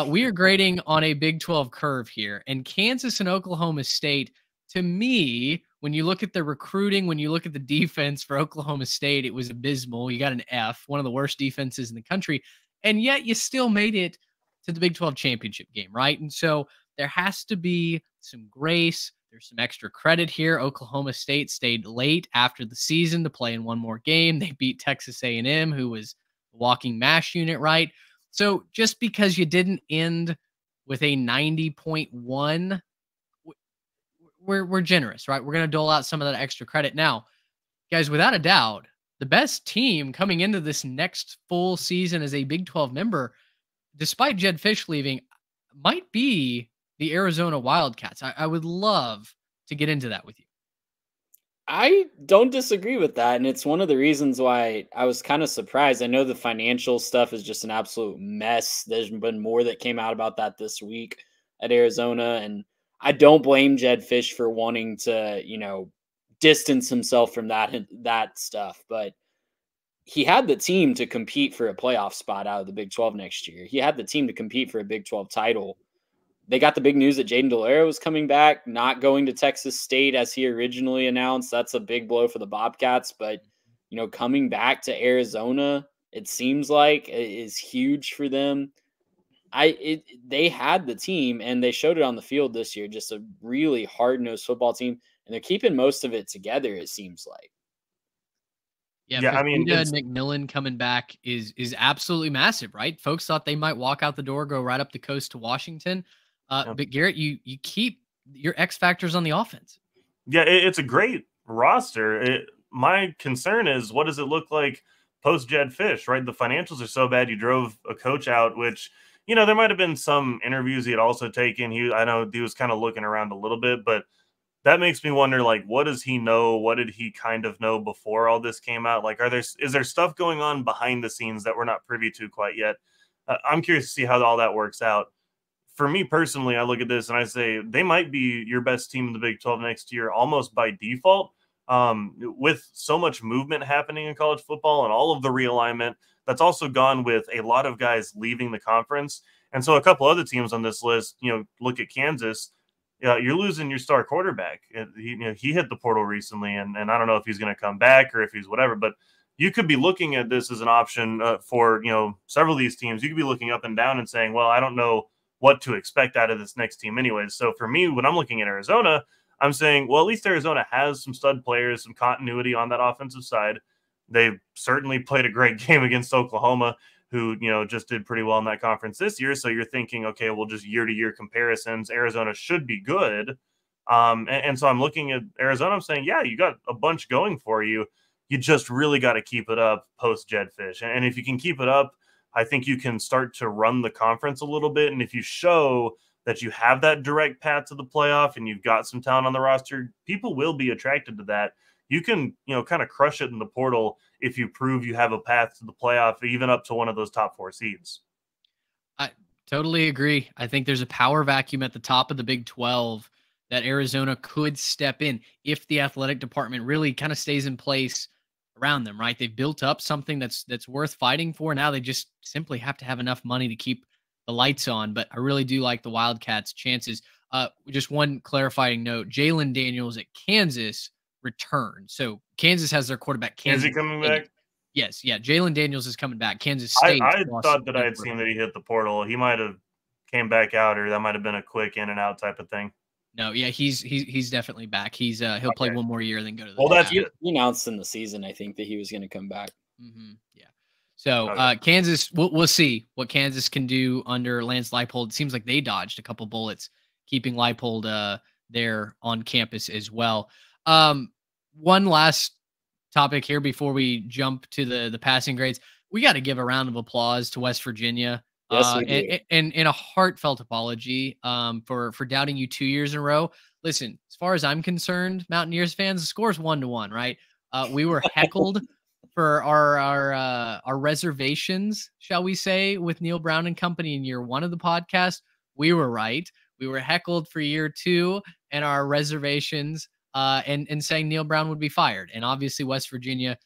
we are grading on a Big 12 curve here. And Kansas and Oklahoma State, to me, when you look at the recruiting, when you look at the defense for Oklahoma State, it was abysmal. You got an F, one of the worst defenses in the country. And yet you still made it to the Big 12 championship game, right? And so there has to be some grace. There's some extra credit here. Oklahoma State stayed late after the season to play in one more game. They beat Texas A&M, who was a walking MASH unit, right? So just because you didn't end with a 90.1, we're generous, right? We're going to dole out some of that extra credit. Now, guys, without a doubt, the best team coming into this next full season as a Big 12 member, despite Jedd Fisch leaving, might be the Arizona Wildcats. I would love to get into that with you. I don't disagree with that, and it's one of the reasons why I was kind of surprised. I know the financial stuff is just an absolute mess. There's been more that came out about that this week at Arizona, and I don't blame Jedd Fisch for wanting to, distance himself from that stuff, but he had the team to compete for a playoff spot out of the Big 12 next year. He had the team to compete for a Big 12 title. They got the big news that Jaden Delaire was coming back, not going to Texas State as he originally announced. That's a big blow for the Bobcats, but coming back to Arizona, it seems like is huge for them. They had the team and they showed it on the field this year. Just a really hard-nosed football team, and they're keeping most of it together, it seems like. Yeah, I mean, McMillan coming back is absolutely massive, right? Folks thought they might walk out the door, go right up the coast to Washington. But Garrett, you keep your X factors on the offense. Yeah, it's a great roster. My concern is, what does it look like post Jedd Fisch, right? The financials are so bad. You drove a coach out, which, there might have been some interviews he had also taken. I know he was kind of looking around a little bit, but that makes me wonder, like, what does he know? What did he kind of know before all this came out? Like, is there stuff going on behind the scenes that we're not privy to quite yet? I'm curious to see how all that works out. For me personally, I look at this and I say they might be your best team in the Big 12 next year almost by default. with so much movement happening in college football and all of the realignment, that's also gone with a lot of guys leaving the conference. And so a couple other teams on this list, look at Kansas. You're losing your star quarterback. He hit the portal recently, and I don't know if he's going to come back or if he's whatever, but you could be looking at this as an option for, several of these teams. You could be looking up and down and saying, well, I don't know what to expect out of this next team anyways. So for me, when I'm looking at Arizona, I'm saying, well, at least Arizona has some stud players, some continuity on that offensive side. They've certainly played a great game against Oklahoma, who, just did pretty well in that conference this year. So you're thinking, okay, well, just year-to-year comparisons, Arizona should be good. And so I'm looking at Arizona, I'm saying, yeah, you got a bunch going for you. You just really got to keep it up post-Jedd Fisch. And if you can keep it up, I think you can start to run the conference a little bit. And if you show that you have that direct path to the playoff and you've got some talent on the roster, people will be attracted to that. You can, kind of crush it in the portal if you prove you have a path to the playoff, even up to one of those top 4 seeds. I totally agree. I think there's a power vacuum at the top of the Big 12 that Arizona could step in if the athletic department really kind of stays in place around them, right? They've built up something that's worth fighting for. Now they just simply have to have enough money to keep the lights on. But I really do like the Wildcats' chances. Just one clarifying note: Jalen Daniels at Kansas returned. So Kansas has their quarterback. Is he coming back? Yes. Yeah. Jalen Daniels is coming back. Kansas State. I thought that I had seen that he hit the portal. He might have came back out, or that might have been a quick in and out type of thing. No, yeah, he's definitely back. He'll play one more year, then go to the. Well, that's he announced in the season, I think, that he was going to come back. Mm-hmm. Yeah. So Kansas, we'll see what Kansas can do under Lance Leipold. It seems like they dodged a couple bullets, keeping Leipold there on campus as well. One last topic here before we jump to the passing grades. We got to give a round of applause to West Virginia. Yes, we do. And a heartfelt apology for doubting you 2 years in a row. Listen, as far as I'm concerned, Mountaineers fans, the score is 1-1, right? We were heckled for our reservations, shall we say, with Neal Brown and company in year 1 of the podcast. We were right. We were heckled for year 2 and our reservations and saying Neal Brown would be fired. And obviously West Virginia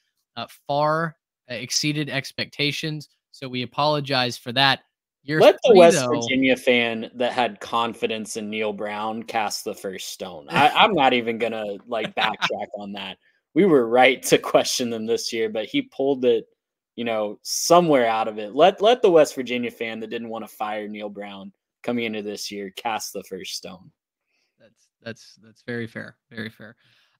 far exceeded expectations. So we apologize for that. Let the West Virginia fan that had confidence in Neal Brown cast the first stone. I'm not even going to backtrack on that. We were right to question them this year, but he pulled it, somewhere out of it. Let the West Virginia fan that didn't want to fire Neal Brown coming into this year cast the first stone. That's very fair. Very fair.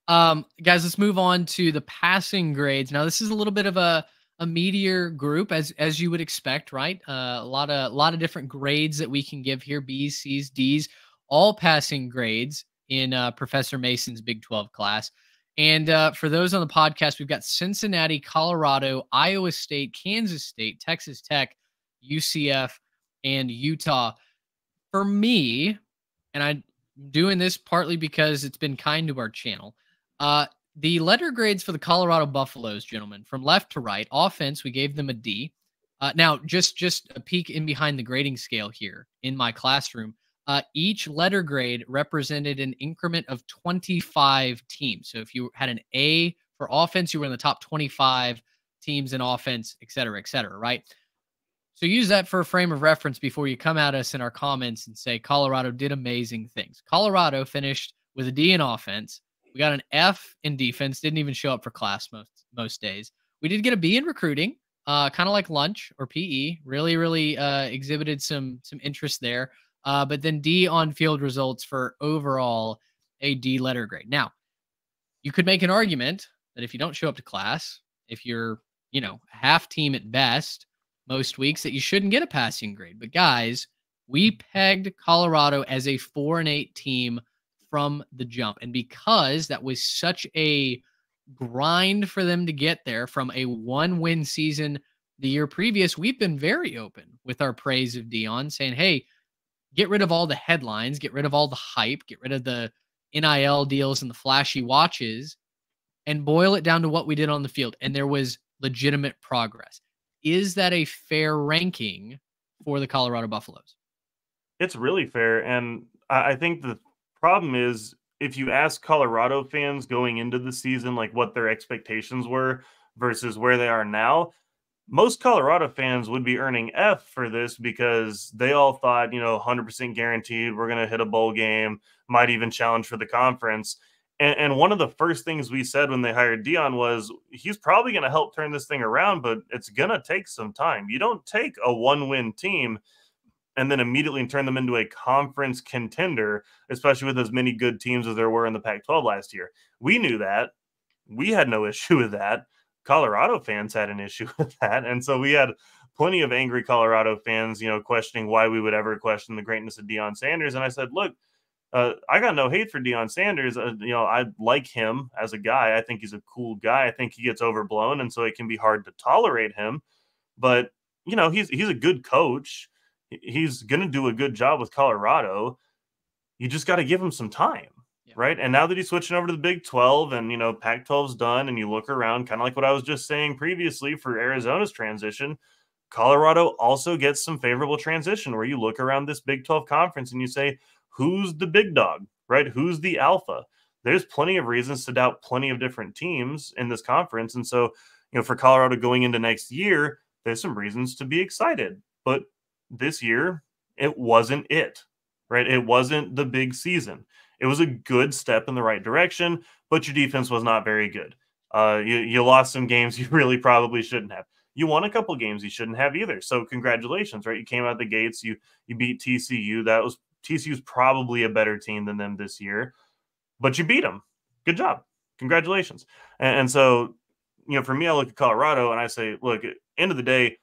Guys, let's move on to the passing grades. Now, this is a little bit of a meatier group as you would expect, right? A lot of different grades that we can give here: B's, C's, D's, all passing grades in Professor Mason's Big 12 class. And for those on the podcast, we've got Cincinnati, Colorado, Iowa State, Kansas State, Texas Tech, UCF, and Utah. For me, and I'm doing this partly because it's been kind to our channel, the letter grades for the Colorado Buffaloes, gentlemen, from left to right. Offense, we gave them a D. Now, just a peek in behind the grading scale here in my classroom. Each letter grade represented an increment of 25 teams. So if you had an A for offense, you were in the top 25 teams in offense, et cetera, right? So use that for a frame of reference before you come at us in our comments and say Colorado did amazing things. Colorado finished with a D in offense. We got an F in defense, didn't even show up for class most days. We did get a B in recruiting, kind of like lunch or PE, really exhibited some interest there. But then D on field results for overall a D letter grade. Now, you could make an argument that if you don't show up to class, if you're, half team at best most weeks, that you shouldn't get a passing grade. But guys, we pegged Colorado as a 4-8 team from the jump. And because that was such a grind for them to get there from a 1-win season the year previous, we've been very open with our praise of Deion, saying, hey, get rid of all the headlines, get rid of all the hype, get rid of the NIL deals and the flashy watches, and boil it down to what we did on the field. And there was legitimate progress. Is that a fair ranking for the Colorado Buffaloes? It's really fair. And I think the problem is if you ask Colorado fans going into the season, like what their expectations were versus where they are now, most Colorado fans would be earning F for this because they all thought, 100% guaranteed, we're going to hit a bowl game, might even challenge for the conference. And one of the first things we said when they hired Deion was he's probably going to help turn this thing around, but it's going to take some time. You don't take a 1-win team and then immediately turn them into a conference contender, especially with as many good teams as there were in the Pac-12 last year. We knew that. We had no issue with that. Colorado fans had an issue with that. And so we had plenty of angry Colorado fans, questioning why we would ever question the greatness of Deion Sanders. And I said, look, I got no hate for Deion Sanders. I like him as a guy. I think he's a cool guy. I think he gets overblown, and so it can be hard to tolerate him. But, he's a good coach. He's going to do a good job with Colorado. You just got to give him some time, right? And now that he's switching over to the Big 12 and, Pac-12's done, and you look around, kind of like what I was just saying previously for Arizona's transition, Colorado also gets some favorable transition where you look around this Big 12 conference and you say, who's the big dog, right? Who's the alpha? There's plenty of reasons to doubt plenty of different teams in this conference. And so, for Colorado going into next year, there's some reasons to be excited. But this year, it wasn't it, right? It wasn't the big season. It was a good step in the right direction, but your defense was not very good. You lost some games you really probably shouldn't have. You won a couple games you shouldn't have either. So congratulations, right? You came out the gates. You beat TCU. TCU's probably a better team than them this year, but you beat them. Good job. Congratulations. And so, for me, I look at Colorado and I say, look, at the end of the day,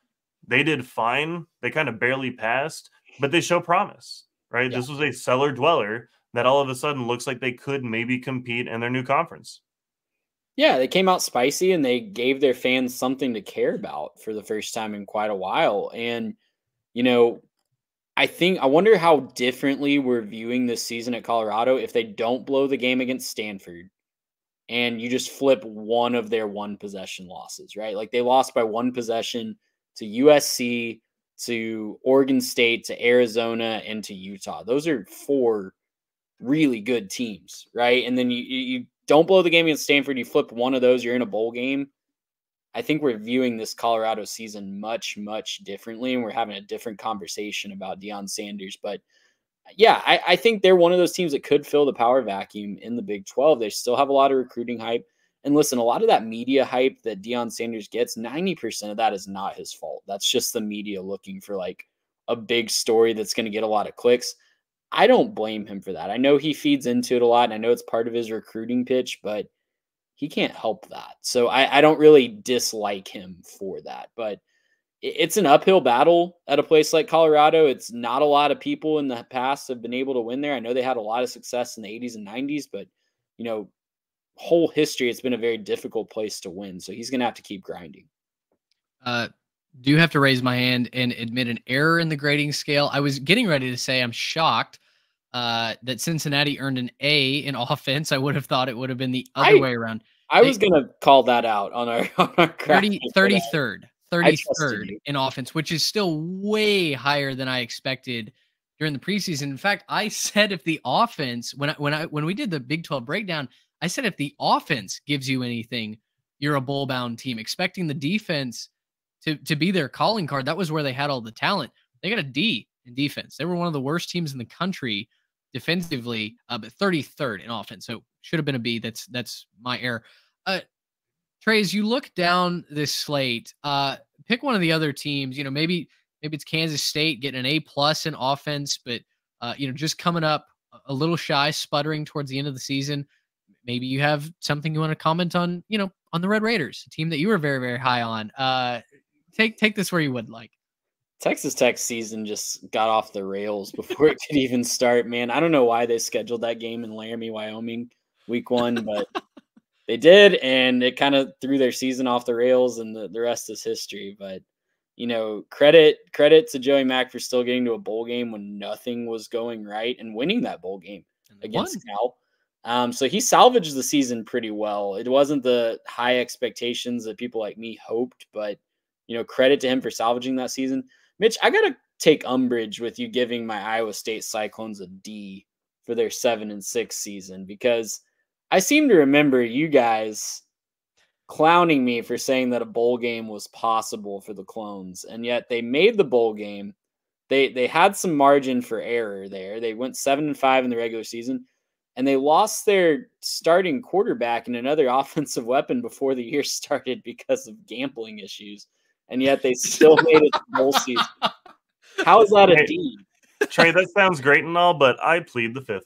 they did fine. They kind of barely passed, but they show promise, right? Yeah. This was a cellar dweller that all of a sudden looks like they could maybe compete in their new conference. Yeah, they came out spicy and they gave their fans something to care about for the first time in quite a while. And, I wonder how differently we're viewing this season at Colorado if they don't blow the game against Stanford and you just flip one of their one possession losses, right? Like they lost by one possession to USC, to Oregon State, to Arizona, and to Utah. Those are 4 really good teams, right? And then you don't blow the game against Stanford, you flip one of those, you're in a bowl game. I think we're viewing this Colorado season much, much differently, and we're having a different conversation about Deion Sanders. But yeah, I think they're one of those teams that could fill the power vacuum in the Big 12. They still have a lot of recruiting hype. And listen, a lot of that media hype that Deion Sanders gets, 90% of that is not his fault. That's just the media looking for like a big story that's going to get a lot of clicks. I don't blame him for that. I know he feeds into it a lot, and I know it's part of his recruiting pitch, but he can't help that. So I don't really dislike him for that. But it's an uphill battle at a place like Colorado. It's not a lot of people in the past have been able to win there. I know they had a lot of success in the 80s and 90s, but, whole history, it's been a very difficult place to win. So he's going to have to keep grinding. Do have to raise my hand and admit an error in the grading scale. I was getting ready to say I'm shocked that Cincinnati earned an A in offense. I would have thought it would have been the other way around. I was going to call that out on our 33rd in offense, which is still way higher than I expected during the preseason. In fact, I said if the offense, when we did the Big 12 breakdown, I said if the offense gives you anything, you're a bowl-bound team. Expecting the defense to be their calling card, that was where they had all the talent. They got a D in defense. They were one of the worst teams in the country defensively, but 33rd in offense. So should have been a B. That's my error. Trey, as you look down this slate, pick one of the other teams. Maybe it's Kansas State getting an A+ in offense, but just coming up a little shy, sputtering towards the end of the season. Maybe you have something you want to comment on, on the Red Raiders, a team that you were very, very high on. Take this where you would like. Texas Tech season just got off the rails before it could even start, man. I don't know why they scheduled that game in Laramie, Wyoming, week 1, but they did, and it kind of threw their season off the rails, and the rest is history. But, credit to Joey Mack for still getting to a bowl game when nothing was going right and winning that bowl game against Cal. So he salvaged the season pretty well. It wasn't the high expectations that people like me hoped, but, credit to him for salvaging that season. Mitch, I got to take umbrage with you giving my Iowa State Cyclones a D for their 7-6 season, because I seem to remember you guys clowning me for saying that a bowl game was possible for the Clones, and yet they made the bowl game. They had some margin for error there. They went 7-5 in the regular season, and they lost their starting quarterback and another offensive weapon before the year started because of gambling issues, and yet they still made it to bowl season. How is that a D? Trey, that sounds great and all, but I plead the fifth.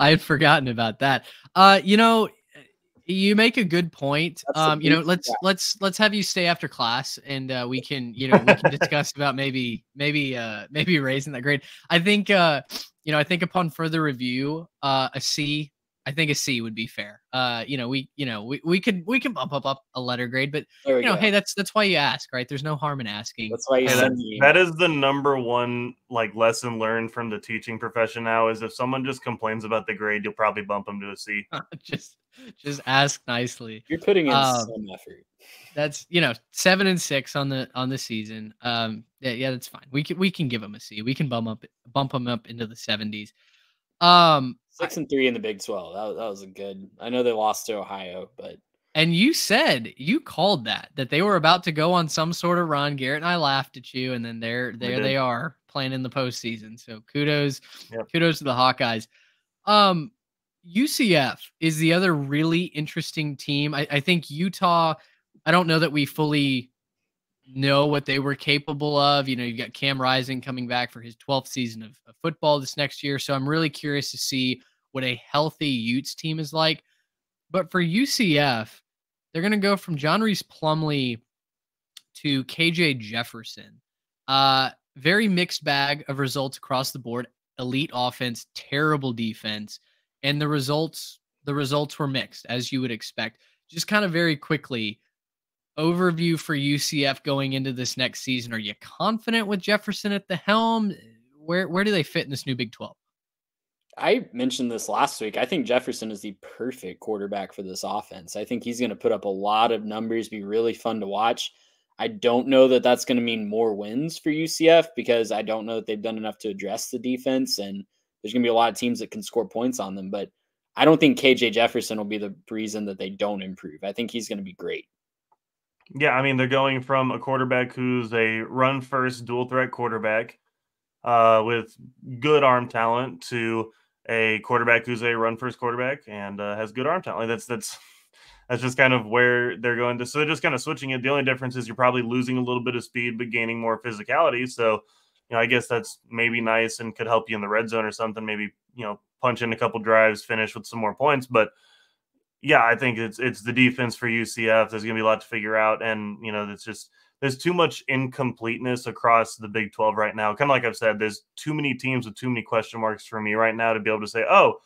I had forgotten about that. You make a good point. Let's have you stay after class, and we can discuss about maybe raising that grade. I think I think upon further review, a C. I think a C would be fair. We can bump up a letter grade, but hey, that's why you ask, right? There's no harm in asking. That's why that is the number one lesson learned from the teaching profession now is if someone just complains about the grade, you'll probably bump them to a C. just ask nicely. You're putting in some effort. That's 7-6 on the season. Yeah, that's fine. We can give them a C. We can bump them up into the 70s. 6-3 in the Big 12. That was a good. I know they lost to Ohio, but and you called that they were about to go on some sort of run. Garrett and I laughed at you, and then there they are playing in the postseason. So kudos to the Hawkeyes. UCF is the other really interesting team. I think Utah. I don't know that we fully know what they were capable of. You've got Cam Rising coming back for his 12th season of football this next year. So I'm really curious to see what a healthy Utes team is like. But for UCF, they're going to go from John Reese Plumlee to KJ Jefferson. Very mixed bag of results across the board. Elite offense, terrible defense. And the results were mixed, as you would expect. Just kind of very quickly, overview for UCF going into this next season. Are you confident with Jefferson at the helm? Where do they fit in this new Big 12? I mentioned this last week. I think Jefferson is the perfect quarterback for this offense. I think he's going to put up a lot of numbers, be really fun to watch. I don't know that that's going to mean more wins for UCF because I don't know that they've done enough to address the defense, and there's going to be a lot of teams that can score points on them. But I don't think KJ Jefferson will be the reason that they don't improve. I think he's going to be great. Yeah, I mean, they're going from a quarterback who's a run-first, dual-threat quarterback with good arm talent to a quarterback who's a run-first quarterback and has good arm talent. That's just kind of where they're going to. So they're just kind of switching it. The only difference is you're probably losing a little bit of speed but gaining more physicality. So, I guess that's maybe nice and could help you in the red zone or something. Maybe, punch in a couple drives, finish with some more points. But yeah, I think it's the defense for UCF. There's going to be a lot to figure out. And, it's just there's too much incompleteness across the Big 12 right now. Kind of like I've said, there's too many teams with too many question marks for me right now to be able to say, oh,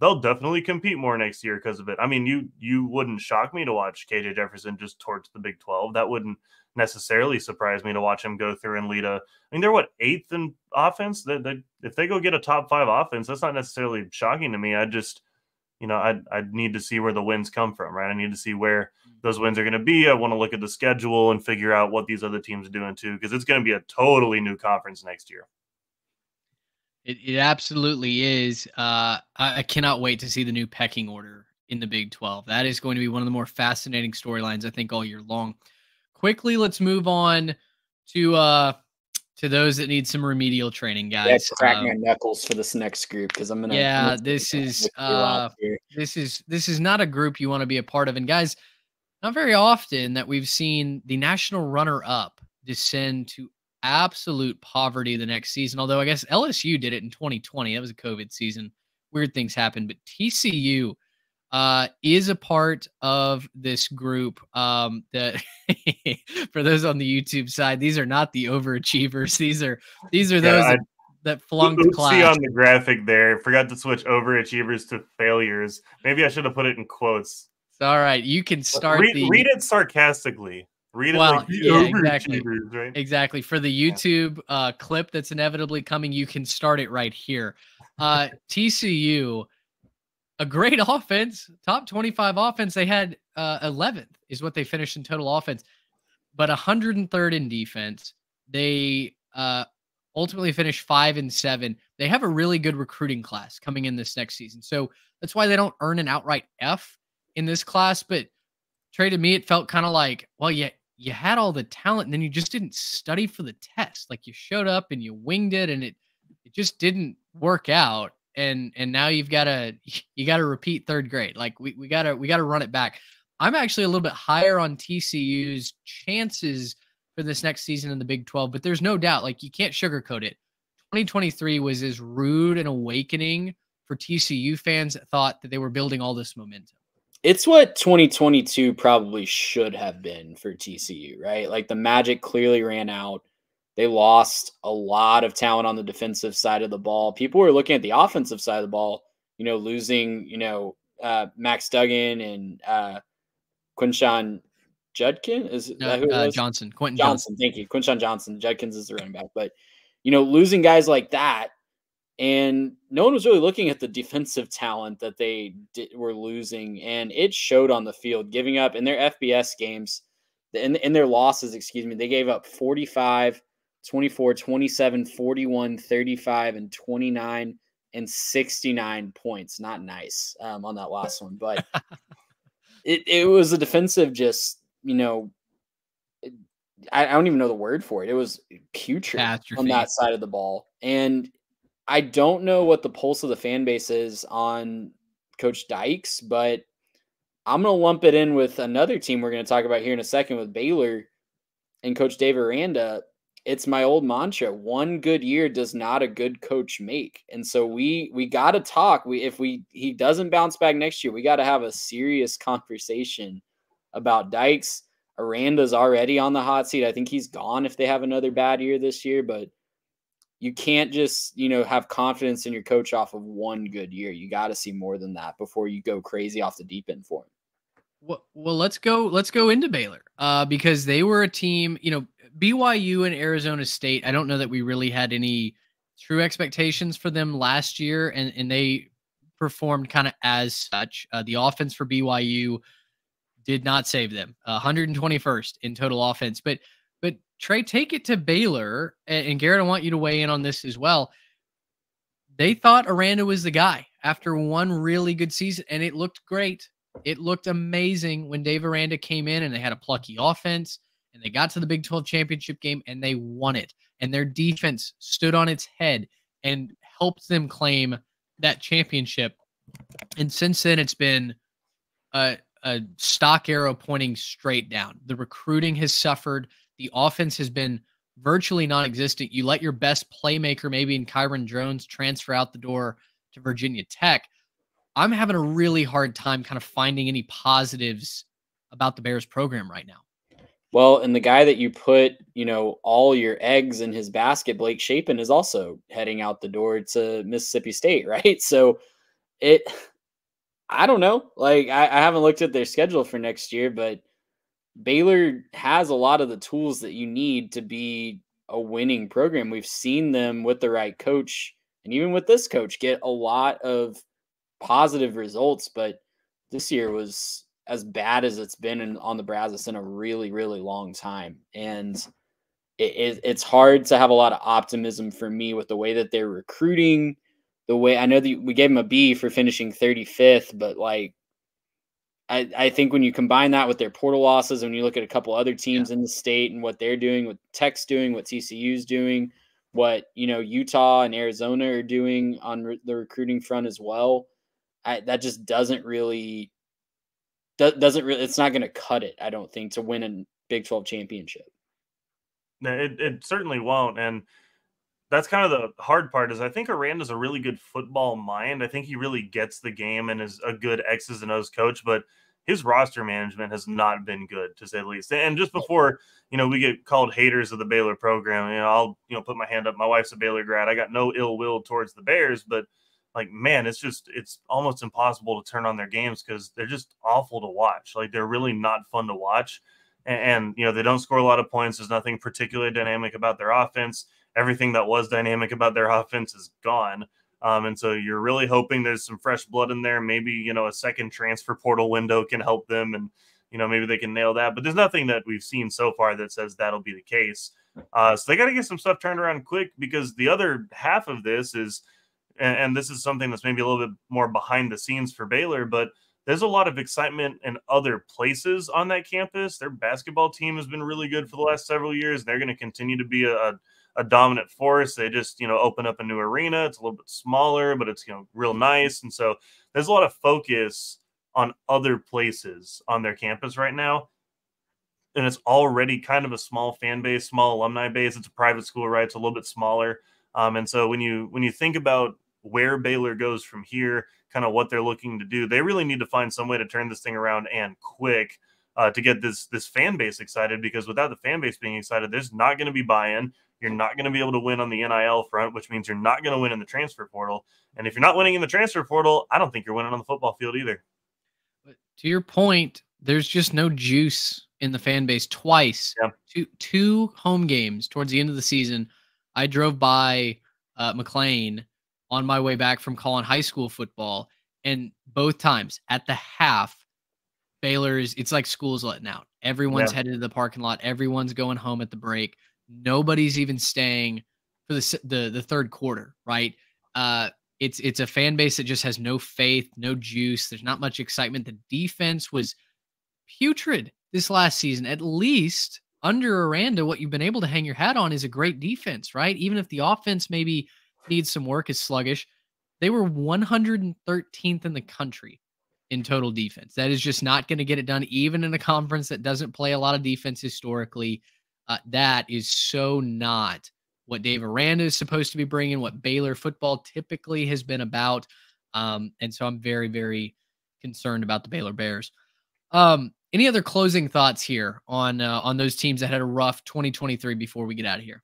they'll definitely compete more next year because of it. I mean, you wouldn't shock me to watch KJ Jefferson just torch the Big 12. That wouldn't necessarily surprise me to watch him go through and lead they're 8th in offense. If they go get a top 5 offense, that's not necessarily shocking to me. I just, I'd need to see where the wins come from, right? I need to see where those wins are going to be. I want to look at the schedule and figure out what these other teams are doing too, because it's going to be a totally new conference next year. It absolutely is. I cannot wait to see the new pecking order in the Big 12. That is going to be one of the more fascinating storylines, I think, all year long. Quickly, let's move on to those that need some remedial training, guys. Yeah, crack my knuckles for this next group because I'm gonna. Yeah, this is not a group you want to be a part of, and guys, not very often that we've seen the national runner-up descend to absolute poverty the next season. Although I guess LSU did it in 2020. That was a COVID season. Weird things happened, but TCU is a part of this group that for those on the YouTube side, these are not the overachievers. These are those that flunked class. See on the graphic there, forgot to switch overachievers to failures. Maybe I should have put it in quotes. It's all right. You can start read it sarcastically. Read it exactly. Right? Exactly. For the YouTube clip that's inevitably coming, you can start it right here. TCU, a great offense, top 25 offense. They had 11th is what they finished in total offense, but 103rd in defense. They ultimately finish 5-7. They have a really good recruiting class coming in this next season. So that's why they don't earn an outright F in this class. But Trey, to me, it felt kind of like, well, yeah, you had all the talent and then you just didn't study for the test. Like you showed up and you winged it and it just didn't work out. And now you got to repeat third grade. Like we got to run it back. I'm actually a little bit higher on TCU's chances for this next season in the Big 12, but there's no doubt, like you can't sugarcoat it. 2023 was as rude an awakening for TCU fans that thought that they were building all this momentum. It's what 2022 probably should have been for TCU, right? Like the magic clearly ran out. They lost a lot of talent on the defensive side of the ball. People were looking at the offensive side of the ball, losing, Max Duggan and Quinshawn Judkins. Is that who it was? Johnson. Quentin Johnson. Thank you. Quinshawn Johnson. Judkins is the running back. But, losing guys like that, and no one was really looking at the defensive talent that they were losing, and it showed on the field, giving up in their FBS games, in their losses, they gave up 45, 24, 27, 41, 35, and 29 and 69 points. Not nice on that last one, but it was a defensive I don't even know the word for it. It was putrid on that side of the ball. And I don't know what the pulse of the fan base is on Coach Dykes, but I'm going to lump it in with another team we're going to talk about here in a second with Baylor and Coach Dave Aranda. It's my old mantra. One good year does not a good coach make. And so we got to talk. If he doesn't bounce back next year, we got to have a serious conversation about Dykes. Aranda's already on the hot seat. I think he's gone if they have another bad year this year, but you can't just, have confidence in your coach off of one good year. You got to see more than that before you go crazy off the deep end for him. Well, let's go into Baylor because they were a team, BYU and Arizona State. I don't know that we really had any true expectations for them last year, and they performed kind of as such. The offense for BYU did not save them. 121st in total offense, but Trey, take it to Baylor, and Garrett, I want you to weigh in on this as well. They thought Aranda was the guy after one really good season, and it looked great. It looked amazing when Dave Aranda came in and they had a plucky offense and they got to the Big 12 championship game and they won it. And their defense stood on its head and helped them claim that championship. And since then, it's been a stock arrow pointing straight down. The recruiting has suffered. The offense has been virtually non-existent. You let your best playmaker, maybe in Kyron Drones, transfer out the door to Virginia Tech. I'm having a really hard time kind of finding any positives about the Bears program right now. Well, and the guy that you put, all your eggs in his basket, Blake Shapen, is also heading out the door to Mississippi State, right? So I don't know. Like, I haven't looked at their schedule for next year, but Baylor has a lot of the tools that you need to be a winning program. We've seen them with the right coach, and even with this coach, get a lot of positive results. But this year was as bad as it's been on the Brazos in a really, really long time. And it's hard to have a lot of optimism for me with the way that they're recruiting. The way I know that we gave them a B for finishing 35th, but like, I think when you combine that with their portal losses, when you look at a couple other teams in the state and what they're doing, what Tech's doing, what TCU's doing, what, Utah and Arizona are doing on the recruiting front as well, that just doesn't really, it's not going to cut it, I don't think, to win a Big 12 championship. It certainly won't. And that's kind of the hard part is I think Aranda's a really good football mind. I think he really gets the game and is a good X's and O's coach, but his roster management has not been good, to say the least. And just before, we get called haters of the Baylor program, I'll, put my hand up. My wife's a Baylor grad. I got no ill will towards the Bears, but like, man, it's almost impossible to turn on their games because they're just awful to watch. Like, they're really not fun to watch. And they don't score a lot of points. There's nothing particularly dynamic about their offense. Everything that was dynamic about their offense is gone. And so you're really hoping there's some fresh blood in there. Maybe, a second transfer portal window can help them and, maybe they can nail that. But there's nothing that we've seen so far that says that'll be the case. So they got to get some stuff turned around quick, because the other half of this is, and this is something that's maybe a little bit more behind the scenes for Baylor, but there's a lot of excitement in other places on that campus. Their basketball team has been really good for the last several years. They're going to continue to be a dominant force. They just, open up a new arena. It's a little bit smaller, but it's, real nice. And so there's a lot of focus on other places on their campus right now. And it's already kind of a small fan base, small alumni base. It's a private school, right? It's a little bit smaller. And so when you think about where Baylor goes from here, kind of what they're looking to do, they really need to find some way to turn this thing around and quick to get this fan base excited, because without the fan base being excited, there's not going to be buy-in. You're not going to be able to win on the NIL front, which means you're not going to win in the transfer portal. And if you're not winning in the transfer portal, I don't think you're winning on the football field either. But to your point, there's just no juice in the fan base. Twice, two home games towards the end of the season, I drove by McLean on my way back from calling high school football, and both times at the half, it's like school's letting out. Everyone's headed to the parking lot. Everyone's going home at the break. Nobody's even staying for the third quarter, right? It's a fan base that just has no faith, no juice. There's not much excitement. The defense was putrid this last season. At least under Aranda, what you've been able to hang your hat on is a great defense, right? Even if the offense maybe needs some work, is sluggish. They were 113th in the country in total defense. That is just not going to get it done, even in a conference that doesn't play a lot of defense historically. That is so not what Dave Aranda is supposed to be bringing, what Baylor football typically has been about. And so I'm very, very concerned about the Baylor Bears. Any other closing thoughts here on those teams that had a rough 2023 before we get out of here?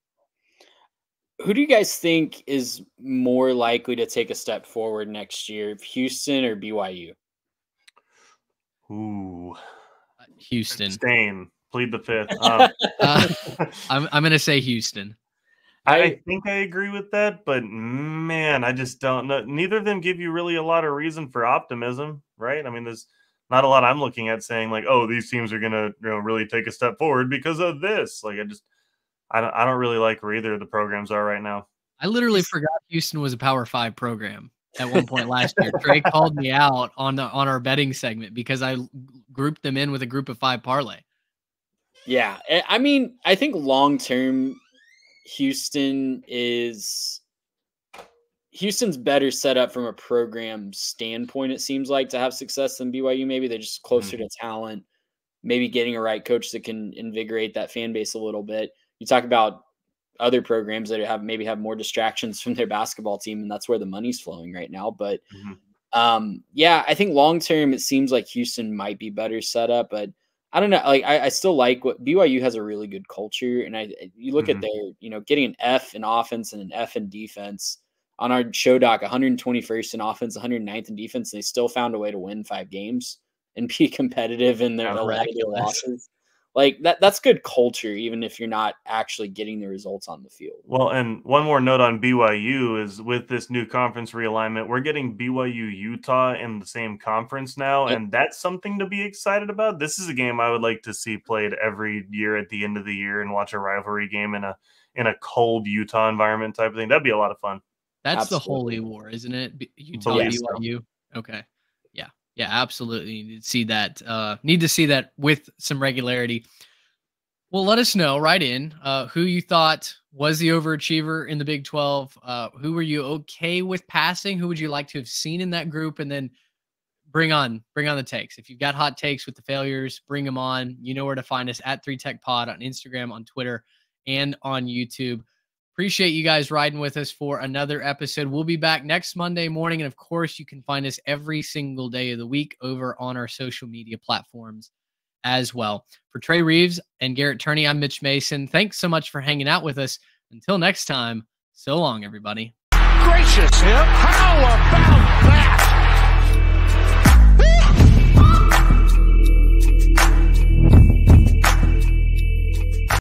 Who do you guys think is more likely to take a step forward next year, Houston or BYU? Ooh, Houston. Stain. Plead the fifth. I'm going to say Houston. I think I agree with that, but man, I just don't know. Neither of them give you really a lot of reason for optimism, right? I mean, there's not a lot I'm looking at saying like, oh, these teams are going to really take a step forward because of this. Like, I don't really like where either of the programs are right now. I literally forgot Houston was a Power 5 program at one point last year. Trey called me out on our betting segment because I grouped them in with a group of 5 parlay. Yeah, I mean, I think long-term Houston's better set up from a program standpoint, it seems like, to have success than BYU. Maybe they're just closer to talent, maybe getting a right coach that can invigorate that fan base a little bit. You talk about other programs that have more distractions from their basketball team, and that's where the money's flowing right now. But I think long-term it seems like Houston might be better set up, but I don't know. Like I still like what BYU has, a really good culture. And you look at their, getting an F in offense and an F in defense on our show doc, 121st in offense, 109th in defense. And they still found a way to win 5 games and be competitive in their losses. Like that's good culture, even if you're not actually getting the results on the field. Well, and one more note on BYU is with this new conference realignment, we're getting BYU Utah in the same conference now, and that's something to be excited about. This is a game I would like to see played every year at the end of the year and watch a rivalry game in a cold Utah environment type of thing. That'd be a lot of fun. That's Absolutely. The holy war, isn't it? Utah BYU. So. Okay. Yeah, absolutely. Need to see that with some regularity. Well, let us know right in who you thought was the overachiever in the Big 12. Who were you okay with passing? Who would you like to have seen in that group? And then bring on the takes. If you've got hot takes with the failures, bring them on. You know where to find us at 3TechPod on Instagram, on Twitter, and on YouTube. Appreciate you guys riding with us for another episode. We'll be back next Monday morning. And of course, you can find us every single day of the week over on our social media platforms as well. For Trey Reeves and Garrett Turney, I'm Mitch Mason. Thanks so much for hanging out with us. Until next time, so long, everybody. Gracious, how about